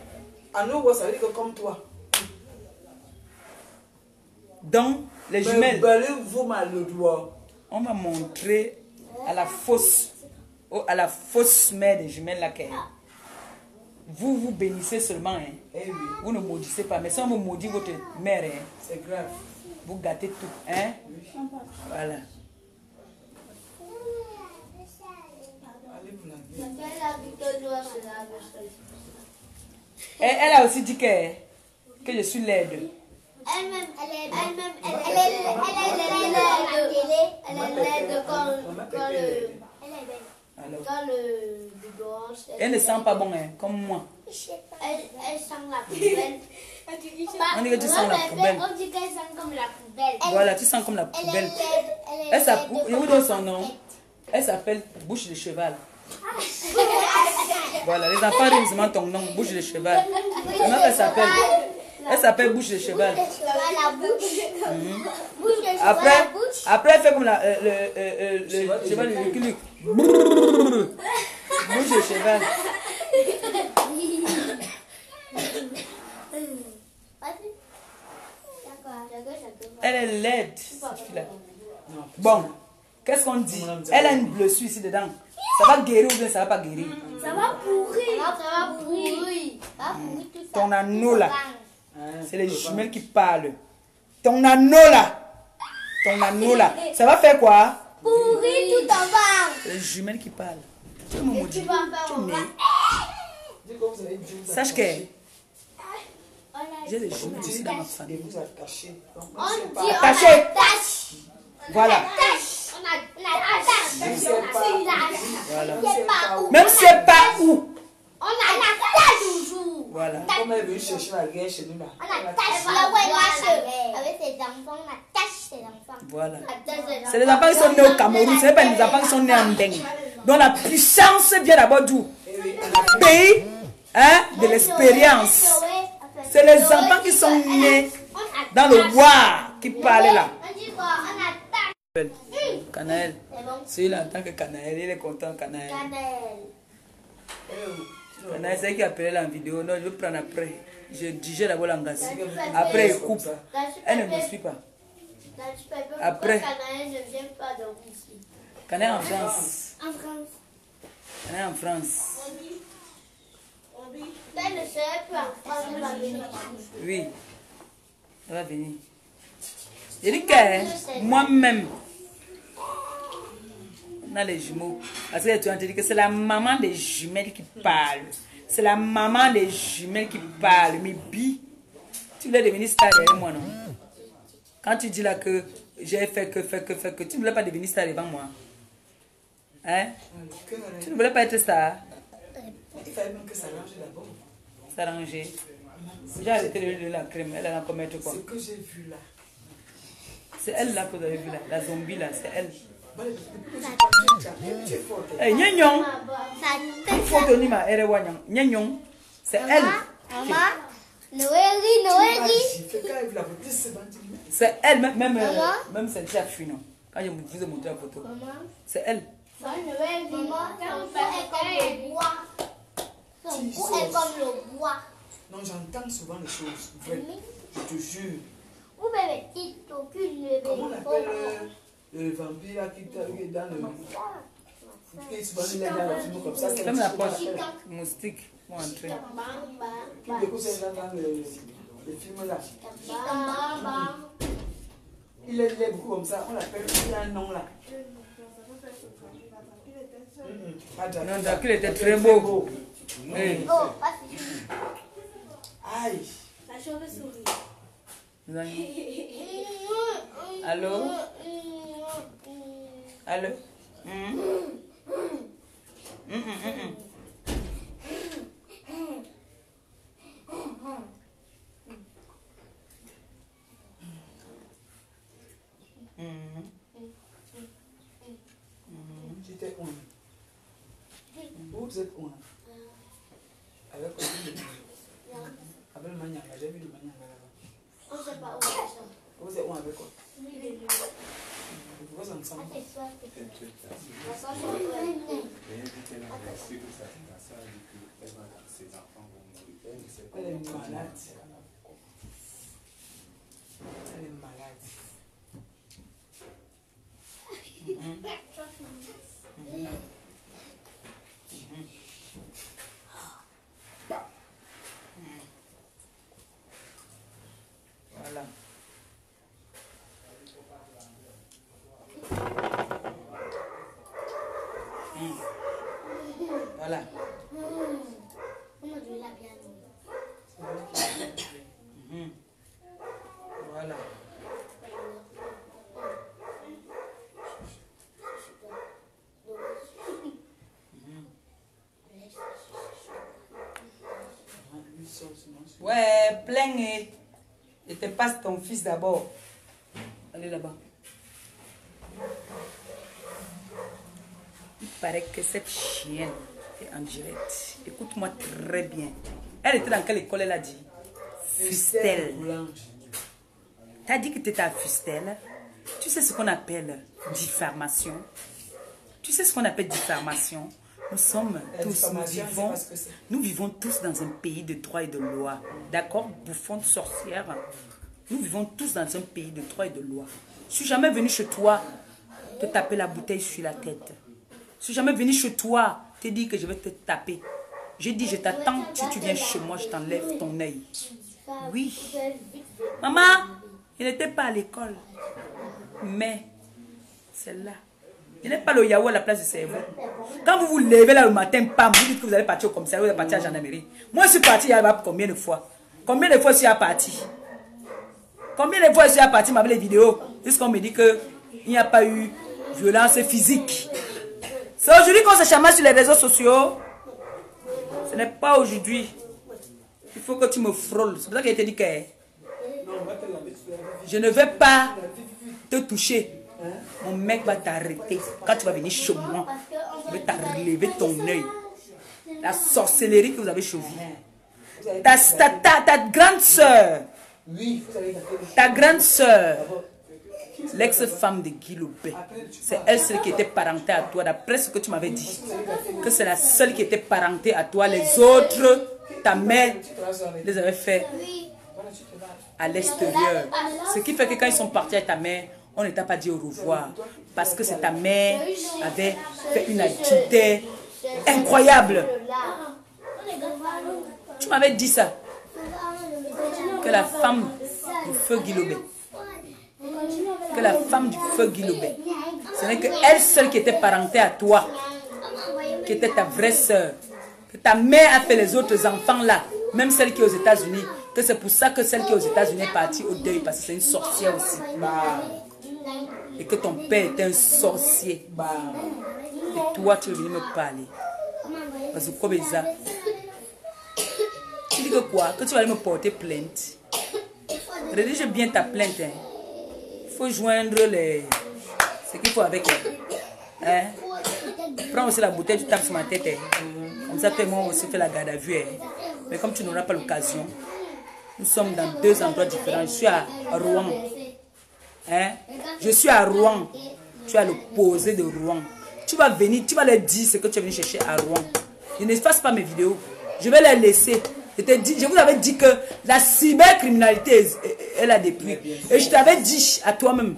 À nos voix, ça veut dire que comme toi.
Donc, les jumelles,
vous mal le doigt.
on m'a montré à la fausse mère des jumelles là qu'elle. Vous bénissez seulement, hein.
Eh oui,
Vous ne maudissez pas. Mais si on me maudit votre mère, hein,
c'est grave.
vous gâtez tout. Hein? Voilà.
Allez vous laver.
Elle a dit que doit se laver seule.
Et elle a aussi dit que je suis laide.
Elle-même, elle est laide quand le biberon.
Elle ne sent pas bon, hein, comme moi.
Elle sent la poubelle.
On dit que tu sens la poubelle.
On dit qu'elle sent comme la poubelle.
Voilà, tu sens comme la poubelle. Elle s'appelle, je vous donne son nom. Elle s'appelle Bouche de Cheval. Voilà, les enfants disent seulement ton nom, Bouche de Cheval. Comment elle s'appelle? Elle s'appelle Bouche de Cheval.
La bouche. Bouche de cheval,
Après,
la bouche.
après elle fait comme le cheval de recul. Bouche de cheval. Elle est laide, cette fille-là. Bon, qu'est-ce qu'on dit? Elle a une blessure ici dedans. Ça va guérir ou bien ça va pas guérir?
Ça va pourrir. Ça va pourrir. Ça va pourrir tout ça.
Ton anneau là, c'est les jumelles qui parlent. Ton anneau là, ça va faire quoi?
Pourrir tout en bas.
Les jumelles qui parlent. Tu me maudis.
Tu vas faire en bas.
Sache que j'ai des jumelles aussi dans ma
Et
famille.
vous attachez. Donc,
On
c'est
dit
pas-
on
Attaché.
attache.
Voilà.
On attache.
Voilà.
C'est pas où.
Même si c'est pas où.
On attache toujours.
Voilà.
Comme elle veut chercher la guerre chez nous là.
On attache là où elle marche. Avec ses enfants, on attache ses enfants.
Voilà.
Attache
C'est les enfants qui sont nés au Cameroun, ce n'est pas les enfants qui sont nés en Deng. Donc la puissance vient d'abord d'où? Pays, hein, de l'expérience. C'est les enfants qui sont nés dans le bois qui parlent là.
On dit quoi? On attache.
Canaël,
C'est bon.
s'il entend que Canaël, il est content, Canaël.
Cannelle.
Canaël, c'est elle qui a appelé la vidéo. Non, je vais prendre après. Je digère d'abord l'engagé. Après, il coupe. Elle ne me suit pas. Après.
Cannelle ne vient pas donc ici.
Canaël en France.
En France.
Canaël en France.
Elle ne serait plus en France, elle va venir ici.
Oui. Elle va venir. Je dis que moi-même, dans les jumeaux. Parce que tu as dit que c'est la maman des jumelles qui parle. C'est la maman des jumelles qui parle. Mais bi, tu voulais devenir star derrière moi, non? Quand tu dis là que j'ai fait que, tu ne voulais pas devenir star devant moi. Hein? Tu ne voulais pas être star?
Il fallait même que ça range d'abord.
Ça range. J'ai arrêté de lui donner la crème. Elle a commettre quoi?
Ce que j'ai vu là.
C'est elle là que vous avez vu là. La zombie là, c'est elle.
Tu es forte.
Eh, Nyanyon. Faut tenir ma erewanyang. Nyanyon. C'est elle.
Maman, Noélie.
C'est elle, même celle-ci a fui, non? Quand je vous ai montré la photo. C'est elle.
Maman, son cou est comme le bois. Son cou est comme le bois.
Non, j'entends souvent les choses. Vrai. Je te jure.
Où bébé, aucune bébé.
Comment on appelle le vampire là qui est dans le... Qui est souvent dans le film comme ça.
C'est comme la poche moustique. Pour entrer.
Du coup, c'est dans le film là. Il est beaucoup comme ça. On l'appelle, il a un nom là.
Non, Dracul était très beau.
Hey.
Oh, pas
Aïe.
la chauve-souris.
Allô? Allô?
J'étais où? Où vous êtes où? Avec le maniaque, j'ai vu le maniaque là-bas.
On ne sait pas où c'est ça.
Vous êtes où avec quoi? Vous êtes ensemble. Elle est malade. Elle est malade.
Voilà. Voilà.
On a dû la bien
Voilà. Ouais, plein et te passe ton fils d'abord. Allez là-bas. Il paraît que cette chienne est en direct. Écoute-moi très bien. Elle était dans quelle école, elle a dit? Fustel. T'as dit que tu étais à Fustel. Tu sais ce qu'on appelle diffamation? Tu sais ce qu'on appelle diffamation? Nous sommes tous, nous vivons tous dans un pays de droit et de loi. D'accord, bouffon de sorcière. Nous vivons tous dans un pays de droit et de loi. Je suis jamais venu chez toi te taper la bouteille sur la tête. Je suis jamais venu chez toi te dire que je vais te taper. J'ai dit, je t'attends, si tu viens chez moi, je t'enlève ton œil. Oui. Maman, il n'était pas à l'école. Mais, c'est là. Il n'est pas le Yahoo à la place du cerveau. Quand vous vous levez là le matin, pam, vous dites que vous allez partir au commissariat, vous allez partir à la gendarmerie. Moi, je suis parti il y a combien de fois? Combien de fois je suis parti? Combien de fois je suis parti avec les vidéos? Puisqu'on me dit qu'il n'y a pas eu violence physique. C'est aujourd'hui qu'on se chamaille sur les réseaux sociaux. Ce n'est pas aujourd'hui. Il faut que tu me frôles. C'est pour ça qu'il a dit que je ne vais pas te toucher. Mon mec va t'arrêter. Quand tu vas venir chez moi, je vais t'enlever ton œil. La sorcellerie que vous avez chez vous. Ta grande soeur. Ta grande soeur. L'ex-femme de Guy Lopé. C'est elle seule qui était parentée à toi. D'après ce que tu m'avais dit. Que c'est la seule qui était parentée à toi. Les autres, ta mère, les avait fait à l'extérieur. Ce qui fait que quand ils sont partis avec ta mère, on ne t'a pas dit au revoir. Parce que c'est ta mère avait fait une activité incroyable. Tu m'avais dit ça. Que la femme du feu Guy Lopé. Que la femme du feu Guy Lopé. Ce n'est qu'elle seule qui était parentée à toi, qui était ta vraie soeur. Que ta mère a fait les autres enfants là, même celle qui est aux États-Unis. Que c'est pour ça que celle qui est aux États-Unis est partie au deuil, parce que c'est une sorcière aussi. Et que ton père était un sorcier. Et toi, tu es venu me parler. Parce que quoi, ça? Tu dis que quoi? Que tu vas aller me porter plainte. Rédige bien ta plainte. Hein. Il faut joindre ce qu'il faut avec elle. Hein? Prends aussi la bouteille, tu tapes sur ma tête. Hein. Comme ça, toi et moi aussi fait la garde à vue. Hein. Mais comme tu n'auras pas l'occasion, nous sommes dans 2 endroits différents. Je suis à Rouen. Hein? Je suis à Rouen. Tu es à l'opposé de Rouen. Tu vas venir, tu vas leur dire ce que tu es venu chercher à Rouen. Je n'efface pas mes vidéos. Je vais les laisser. Je vous avais dit que la cybercriminalité est là depuis. Et je t'avais dit à toi-même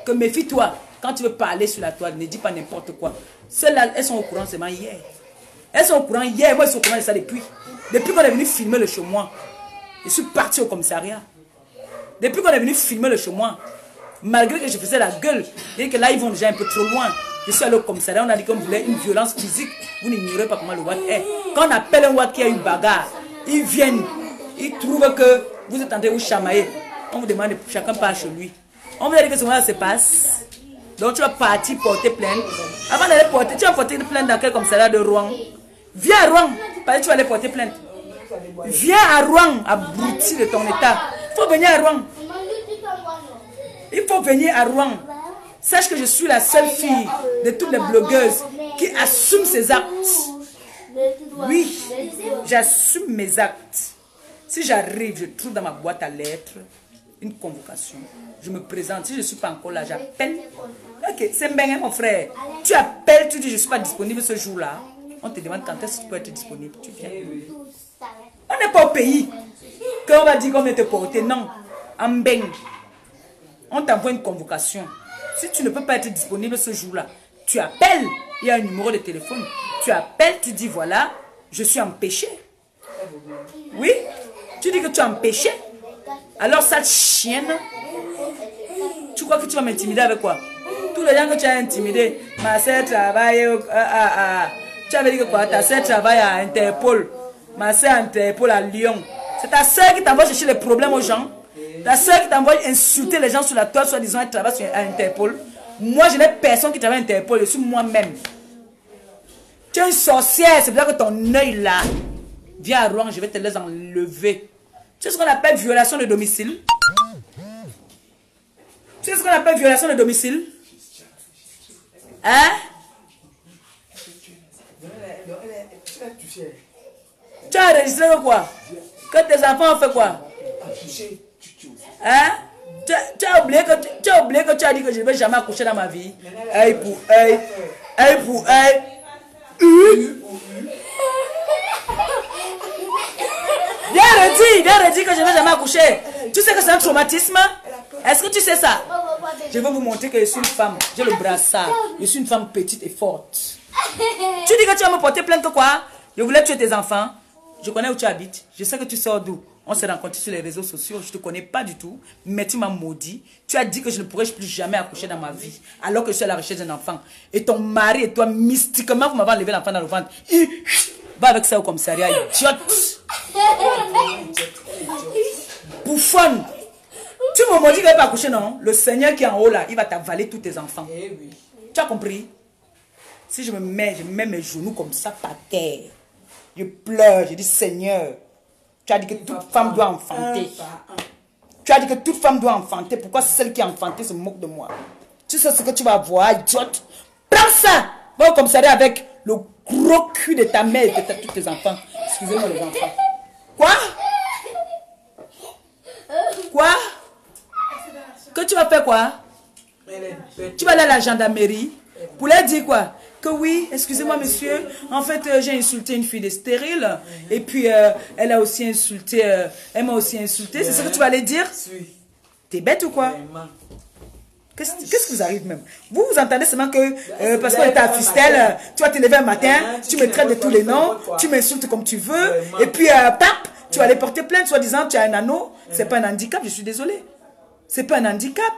que méfie-toi. Quand tu veux parler sur la toile, ne dis pas n'importe quoi. Celles-là, elles sont au courant seulement hier. Elles sont au courant hier. Moi, elles sont au courant de ça depuis. Depuis qu'on est venu filmer le chez moi. Je suis parti au commissariat. Depuis qu'on est venu filmer le chez moi, malgré que je faisais la gueule, et que là, ils vont déjà un peu trop loin. Je suis allé au commissariat, on a dit qu'on voulait une violence physique. Vous n'ignorez pas comment le WAC est. Quand on appelle un WAC qui a une bagarre, ils viennent, ils trouvent que vous êtes en train de vous chamailler. On vous demande, chacun part chez lui. On vous a dit que ce moment-là se passe. Donc tu vas partir porter plainte. Avant d'aller porter, tu vas porter plainte dans quel commissariat de Rouen? Viens à Rouen, parce que tu vas aller porter plainte. Viens à Rouen, abruti de ton état. Il faut venir à Rouen. Il faut venir à Rouen. Sache que je suis la seule fille de toutes les blogueuses qui assume ses actes. Oui, j'assume mes actes. Si j'arrive, je trouve dans ma boîte à lettres une convocation. Je me présente. Si je ne suis pas encore là, j'appelle. Ok, c'est bien, mon frère. Tu appelles, tu dis je ne suis pas disponible ce jour-là. On te demande quand est-ce que tu peux être disponible. Tu viens. On n'est pas au pays. Quand on va dire qu'on vient te porter, non. En beng. On t'envoie une convocation. Si tu ne peux pas être disponible ce jour-là, tu appelles. Il y a un numéro de téléphone. Tu appelles, tu dis voilà, je suis empêché. Oui, tu dis que tu es empêché. Alors cette chienne, tu crois que tu vas m'intimider avec quoi? Tous les gens que tu as intimidé, ma soeur travaille tu avais dit que quoi? Ta soeur travaille à Interpol. Ma soeur à Interpol à Lyon. C'est ta soeur qui t'envoie chercher les problèmes aux gens. Ta soeur qui t'envoie insulter les gens sur la toile, soi-disant elle travaille à Interpol. Moi, je n'ai personne qui travaille à Interpol, je suis moi-même. Tu es une sorcière, c'est pour ça que ton œil là, viens à Rouen, je vais te les enlever. Tu sais ce qu'on appelle violation de domicile? Tu sais ce qu'on appelle violation de domicile? Hein? Tu as enregistré quoi? Que tes enfants ont fait quoi? Hein? Tu as oublié que tu as dit que je ne vais jamais accoucher dans ma vie. Œil pour œil. Œil pour œil. Viens redire que je ne vais jamais accoucher. Tu sais que c'est un traumatisme? Est-ce que tu sais ça? Je vais vous montrer que je suis une femme. J'ai le brassard. Je suis une femme petite et forte. Tu dis que tu vas me porter plainte que quoi? Je voulais tuer tes enfants. Je connais où tu habites. Je sais que tu sors d'où. On s'est rencontrés sur les réseaux sociaux. Je ne te connais pas du tout. Mais tu m'as maudit. Tu as dit que je ne pourrais plus jamais accoucher dans ma vie. Alors que je suis à la recherche d'un enfant. Et ton mari et toi, mystiquement, vous m'avez enlevé l'enfant dans le ventre. Va avec ça au commissariat, idiote. Bouffonne. Tu me maudis que je ne vais pas accoucher, non? Le Seigneur qui est en haut là, il va t'avaler tous tes enfants. Tu as compris? Si je mets mes genoux comme ça par terre. Je pleure, je dis Seigneur. Tu as dit que toute femme doit enfanter. Tu as dit que toute femme doit enfanter. Pourquoi celle qui a enfanté se moque de moi? Tu sais ce que tu vas voir, idiote? Prends ça! Va au commissariat avec le gros cul de ta mère et de tous tes enfants. Excusez-moi les enfants. Quoi? Quoi? Que tu vas faire quoi? Tu vas aller à la gendarmerie pour leur dire quoi? Que oui, excusez-moi monsieur, en fait j'ai insulté une fille de stérile et puis elle a aussi insulté, elle m'a aussi insulté, c'est ce que tu vas aller dire? T'es bête ou quoi? Qu'est-ce qui vous arrive même? Vous entendez seulement que parce qu'on était à Fistel, tu vas te lever un matin, tu me traites de tous les noms, tu m'insultes comme tu veux et puis pap, tu vas aller porter plainte soi-disant tu as un anneau, c'est pas un handicap, je suis désolée. C'est pas un handicap.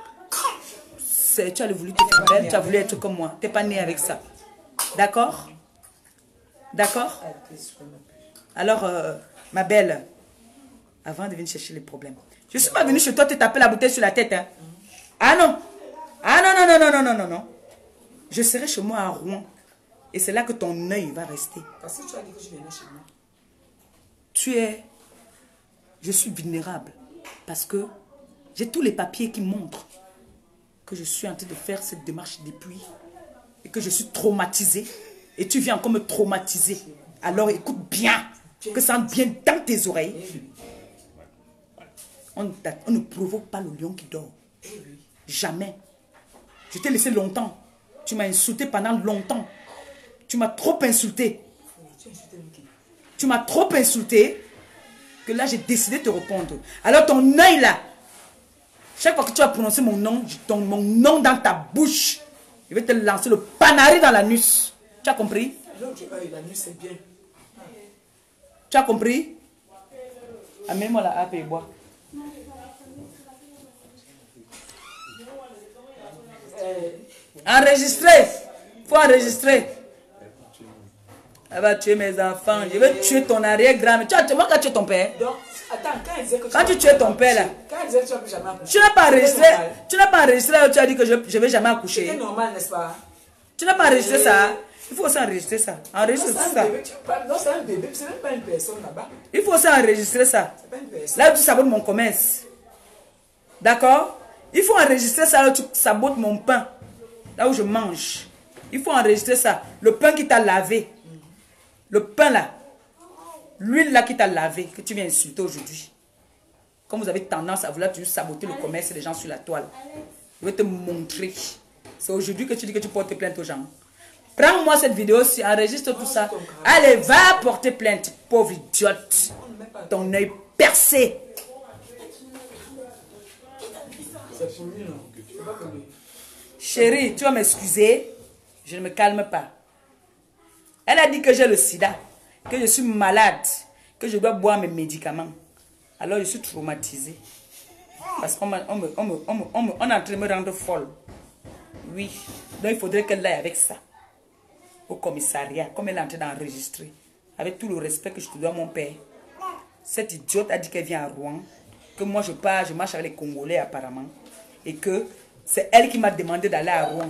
tu as voulu te faire belle, tu as voulu être comme moi. Tu n'es pas né avec ça. D'accord? D'accord? Alors, ma belle, avant de venir chercher les problèmes, je ne suis pas venue chez toi te taper la bouteille sur la tête. Hein? Ah non! Ah non, non, non, non, non, non, non, non. Je serai chez moi à Rouen. Et c'est là que ton œil va rester.
Parce que tu as dit que je venais chez moi.
Je suis vulnérable. Parce que j'ai tous les papiers qui montrent que je suis en train de faire cette démarche depuis. Et que je suis traumatisée. Et tu viens encore me traumatiser. Alors écoute bien. Que ça entre bien dans tes oreilles. On ne provoque pas le lion qui dort. Jamais. Je t'ai laissé longtemps. Tu m'as insulté pendant longtemps. Tu m'as trop insulté. Tu m'as trop insulté. Que là, j'ai décidé de te répondre. Alors ton œil là. Chaque fois que tu vas prononcer mon nom dans ta bouche. Je vais te lancer le panari dans l'anus. Tu as compris?
L'autre œil, l'anus c'est bien.
Tu as compris? Amène-moi la hape et bois. Enregistrer. Il faut enregistrer. Elle va tuer mes enfants. Je vais tuer ton arrière-grand. Tu vois quand tu es ton père.
Donc, attends,
quand tu tues ton père là.
Quand elle disait que tu n'as plus jamais accouché.
Tu n'as pas enregistré. Tu n'as pas enregistré. Tu as dit que je ne vais jamais accoucher.
C'est normal, n'est-ce pas?
Tu n'as pas enregistré ça. Il faut aussi enregistrer ça. Enregistre ça.
Non, c'est un bébé. C'est même pas une personne là-bas.
Il faut aussi enregistrer ça.
C'est pas une personne.
Là où tu sabotes mon commerce. D'accord? Il faut enregistrer ça là où tu sabotes mon pain. Là où je mange. Il faut enregistrer ça. Le pain qui t'a lavé. Le pain là. L'huile là qui t'a lavé. Que tu viens insulter aujourd'hui. Comme vous avez tendance à vouloir toujours saboter le commerce des gens sur la toile. Je vais te montrer. C'est aujourd'hui que tu dis que tu portes plainte aux gens. Prends-moi cette vidéo-ci, enregistre tout ça. Allez, va porter plainte, pauvre idiote. Ton œil percé.
C'est pour lui, non? C'est pas pour lui.
Chérie, tu vas m'excuser. Je ne me calme pas. Elle a dit que j'ai le sida, que je suis malade, que je dois boire mes médicaments. Alors je suis traumatisée. Parce qu'on est en train de me rendre folle. Oui. Donc il faudrait qu'elle aille avec ça. Au commissariat, comme elle est en train d'enregistrer. Avec tout le respect que je te dois, mon père. Cette idiote a dit qu'elle vient à Rouen. Que moi je marche avec les Congolais apparemment. Et que c'est elle qui m'a demandé d'aller à Rouen.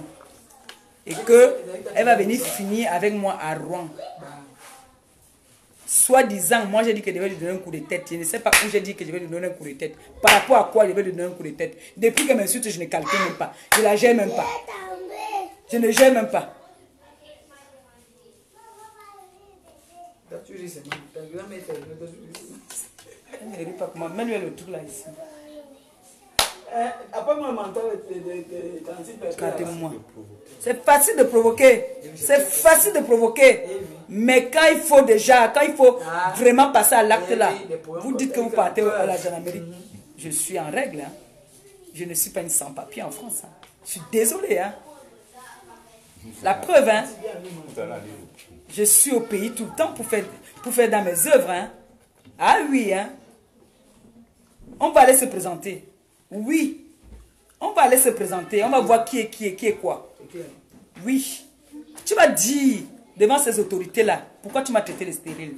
Et que elle va venir finir avec moi à Rouen. Soi-disant, moi j'ai dit que je vais lui donner un coup de tête. Je ne sais pas où j'ai dit que je vais lui donner un coup de tête. Par rapport à quoi je vais lui donner un coup de tête. Depuis qu'elle m'insulte, je ne calcule même pas. Je ne la gère même pas. Je ne gère même pas. Elle ne rit pas comment. Mets-lui le truc là ici.
Après moi, menton de 36 personnes.
Moi. C'est facile de provoquer. C'est facile de provoquer. Mais quand il faut vraiment passer à l'acte là, vous dites que vous partez à la gendarmerie. Je suis en règle. Hein. Je ne suis pas une sans-papier en France. Hein. Je suis désolé. Hein. La preuve, hein. Je suis au pays tout le temps pour faire dans mes œuvres. Hein. Ah oui. Hein. On va aller se présenter. Oui. On va aller se présenter. On va voir qui est quoi. Oui. Tu vas dire devant ces autorités-là pourquoi tu m'as traité de stérile.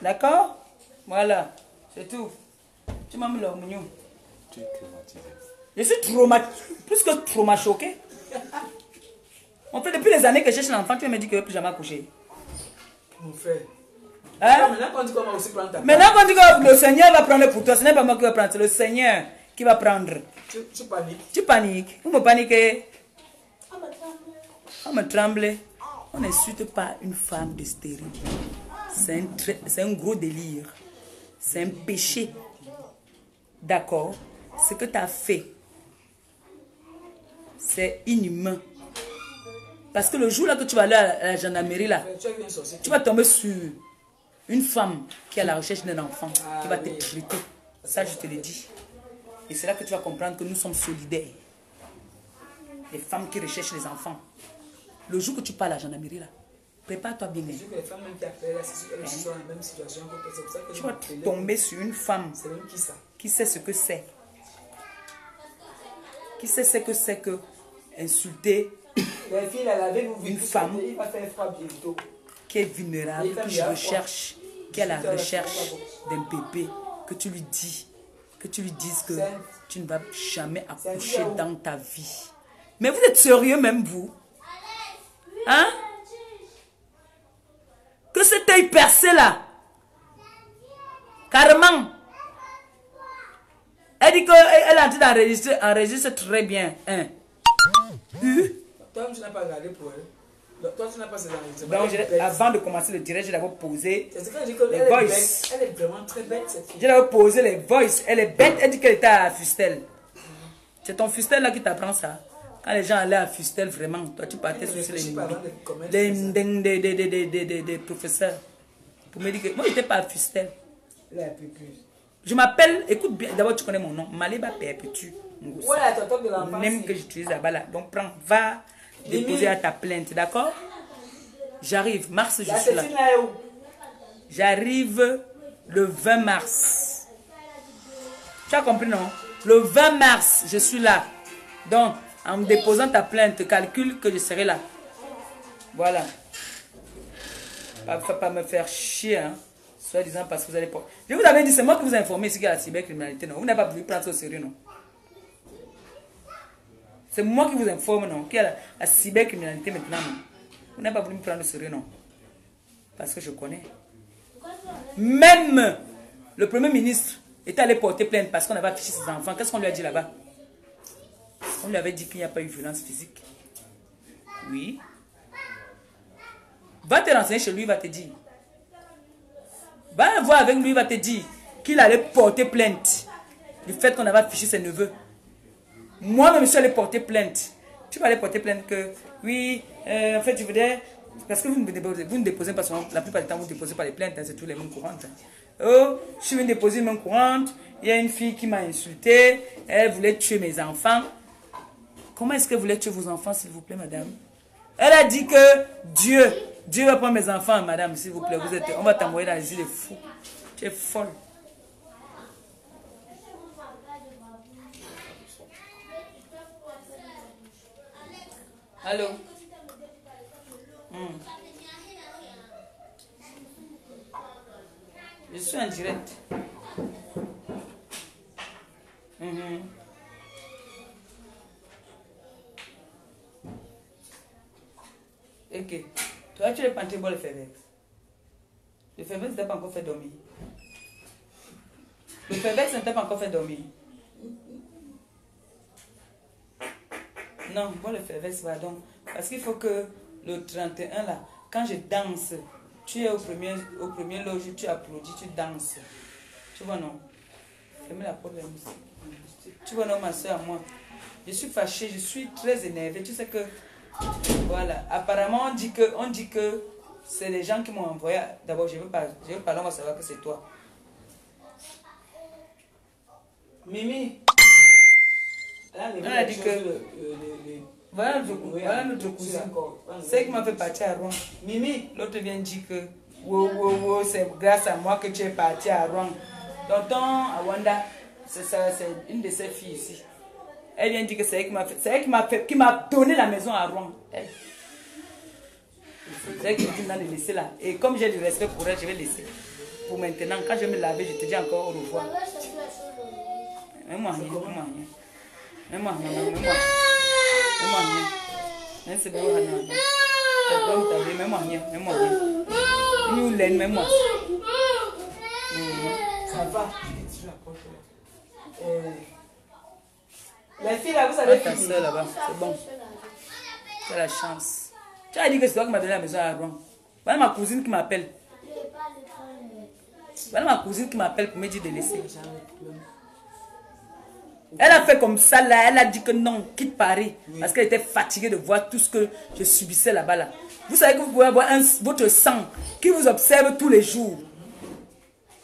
D'accord? Voilà. C'est tout. Tu m'as mis l'ormignon.
Tu es traumatisé.
Je suis traumatisé. Plus que choqué. En fait, depuis les années que je cherche l'enfant, tu me dis que je ne vais plus jamais accoucher.
Mon frère.
Hein?
Maintenant, quand on dit qu'on va aussi prendre ta part.
Maintenant, quand on dit que le Seigneur va prendre pour toi, ce n'est pas moi qui va prendre, c'est le Seigneur qui va prendre.
Tu paniques.
Tu paniques. Vous me paniquez. On me tremble. On n'insulte pas une femme de stérile. C'est un gros délire. C'est un péché. D'accord? Ce que tu as fait, c'est inhumain. Parce que le jour là que tu vas aller à la gendarmerie, là, tu vas tomber sur une femme qui est à la recherche d'un enfant, qui va te traiter. Ça, je te le dis. Et c'est là que tu vas comprendre que nous sommes solidaires. Les femmes qui recherchent les enfants. Le jour que tu pars à la gendarmerie, là, prépare-toi bien.
Les femmes même qui appellent, elles sont dans la même situation.
Tu vas tomber sur une femme qui sait ce que c'est. Qui sait ce que c'est que insulter
les filles, la laver, vous
une femme
il va faire froid bientôt.
qui est vulnérable, qui recherche, qui est à la recherche d'un bébé, que tu lui dises que tu ne vas jamais accoucher dans ta vie. Mais vous êtes sérieux même vous? Hein? Que cet œil percé là, carrément, elle dit qu'elle est en train d'enregistrer, enregistre très bien. Hein?
Toi, tu n'as pas regardé pour elle. Toi, tu n'as pas ces enregistrements.
Donc, avant de commencer le direct, je l'avais posé
les voice. Elle est vraiment très bête, cette fille.
Je l'avais posé les voice. Elle est bête. Elle dit qu'elle était à Fustel. C'est ton Fustel là qui t'apprend ça. Quand les gens allaient à Fustel, vraiment, toi tu partais sur les professeurs. Pour me dire que moi, je n'étais pas à Fustel. Je m'appelle, écoute bien, d'abord tu connais mon nom, Maliba Perpétue.
Voilà, ton top de l'enfance.
Même que j'utilise là-bas là. Donc prends, va déposer à ta plainte, d'accord? J'arrive, mars, je suis là. J'arrive le 20 mars. Tu as compris, non? Le 20 mars, je suis là. Donc, en me déposant ta plainte, calcule que je serai là. Voilà. Pas me faire chier, hein. Soit disant parce que vous allez pas. Je vous avais dit, c'est moi qui vous ai informé ici qu'il y a la cybercriminalité, non? Vous n'avez pas voulu prendre ça au sérieux, non? C'est moi qui vous informe, non? Qu'il y a la cybercriminalité maintenant, non? Vous n'avez pas voulu me prendre au sérieux, non? Parce que je connais. Même le Premier ministre était allé porter plainte parce qu'on avait affiché ses enfants. Qu'est-ce qu'on lui a dit là-bas? On lui avait dit qu'il n'y a pas eu violence physique. Oui. Va te renseigner chez lui, il va te dire. Va voir avec lui, il va te dire qu'il allait porter plainte du fait qu'on avait affiché ses neveux. Moi-même, je suis allé porter plainte. Tu vas aller porter plainte que, oui, en fait, je voudrais... Parce que vous ne déposez pas souvent, la plupart du temps, vous ne déposez pas les plaintes, hein, c'est tous les mains courantes. Hein. Oh, je suis venu déposer une main courante, il y a une fille qui m'a insulté, elle voulait tuer mes enfants. Comment est-ce qu'elle voulait tuer vos enfants, s'il vous plaît, madame? Elle a dit que Dieu va prendre mes enfants, madame, s'il vous plaît. On va t'envoyer dans les îles des fous. Tu es folle. Allô? Je suis en direct. Ok. Toi, tu es panté pour le Fevex. Le Fevex ne t'a pas encore fait dormir. Le Fevex ne t'a pas encore fait dormir. Non, bon, le Fevex va donc. Parce qu'il faut que le 31 là, quand je danse, tu es au premier loge, tu applaudis, tu danses. Tu vois, non? Fermez la porte de la musique. Tu vois, non, ma soeur, moi. Je suis fâchée, je suis très énervée. Tu sais que. Voilà. Apparemment, on dit que c'est les gens qui m'ont envoyé. D'abord, je veux parler, on va savoir que c'est toi. Mimi. On a dit que. Voilà notre cousin. C'est qui m'a fait partir à Rouen. Mimi, l'autre vient dire que c'est grâce à moi que tu es parti à Rouen. Tonton Awanda, c'est une de ses filles ici. Elle vient dire que c'est elle qui m'a donné la maison à Rouen. C'est elle qui m'a dit de laisser là. Et comme j'ai du respect pour elle, je vais laisser. Pour maintenant, quand je vais me laver, je te dis encore au revoir. Mets-moi rien. C'est bon, mets-moi.
Ça va. Les filles là, vous savez
ta soeur là-bas, c'est bon. Tu as la chance. Tu as dit que c'est toi qui m'as donné la maison à Rouen. Voilà ma cousine qui m'appelle. Voilà ma cousine qui m'appelle pour me dire de laisser. Elle a fait comme ça là, elle a dit que non, quitte Paris. Oui. Parce qu'elle était fatiguée de voir tout ce que je subissais là-bas là. Vous savez que vous pouvez avoir votre sang qui vous observe tous les jours.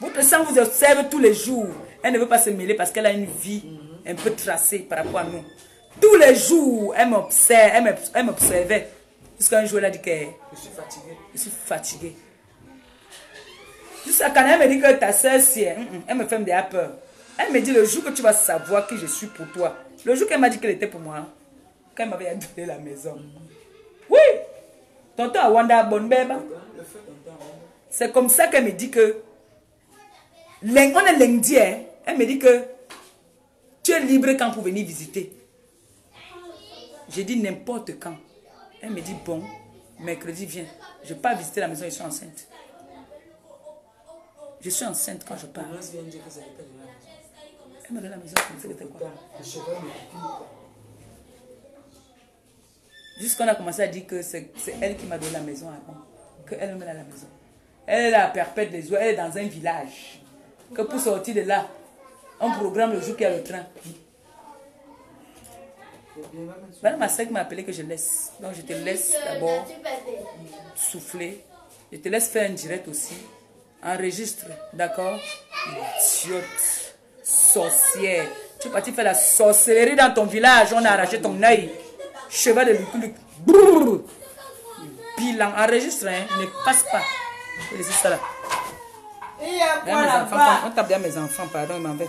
Votre sang vous observe tous les jours. Elle ne veut pas se mêler parce qu'elle a une vie un peu tracée par rapport à nous. Tous les jours, elle m'observait. Jusqu'à un jour, elle a dit que
je suis fatiguée.
Je suis fatiguée. Jusqu'à quand elle me dit que ta soeur, si elle me fait déjà peur. Elle me dit le jour que tu vas savoir que je suis pour toi. Le jour qu'elle m'a dit qu'elle était pour moi. quand il m'avait donné la maison. Oui! Tonton Awanda Bonbeba. C'est comme ça qu'elle me dit que on est lundi, hein? Elle me dit que tu es libre quand pour venir visiter. J'ai dit n'importe quand. Elle me dit bon, mercredi viens. Je pars visiter la maison, je suis enceinte. Je suis enceinte quand je pars. Elle m'a donné la maison, je me fait quoi? Jusqu'on a commencé à dire que c'est elle qui m'a donné la maison avant. Qu'elle me donne la maison. Elle est la perpète des eaux, elle est dans un village. Que pour sortir de là, on programme le jour qu'il y a le train. Voilà ma soeur qui m'a appelé que je laisse. Donc je te laisse d'abord souffler. Je te laisse faire un direct aussi. Enregistre, d'accord? Idiote, sorcière. Tu es parti faire la sorcellerie dans ton village. On a arraché ton œil. Cheval de Luc. Bilan, enregistre, hein? Ne passe pas. C'est ça là. On tape bien mes enfants, pardon, il m'en va.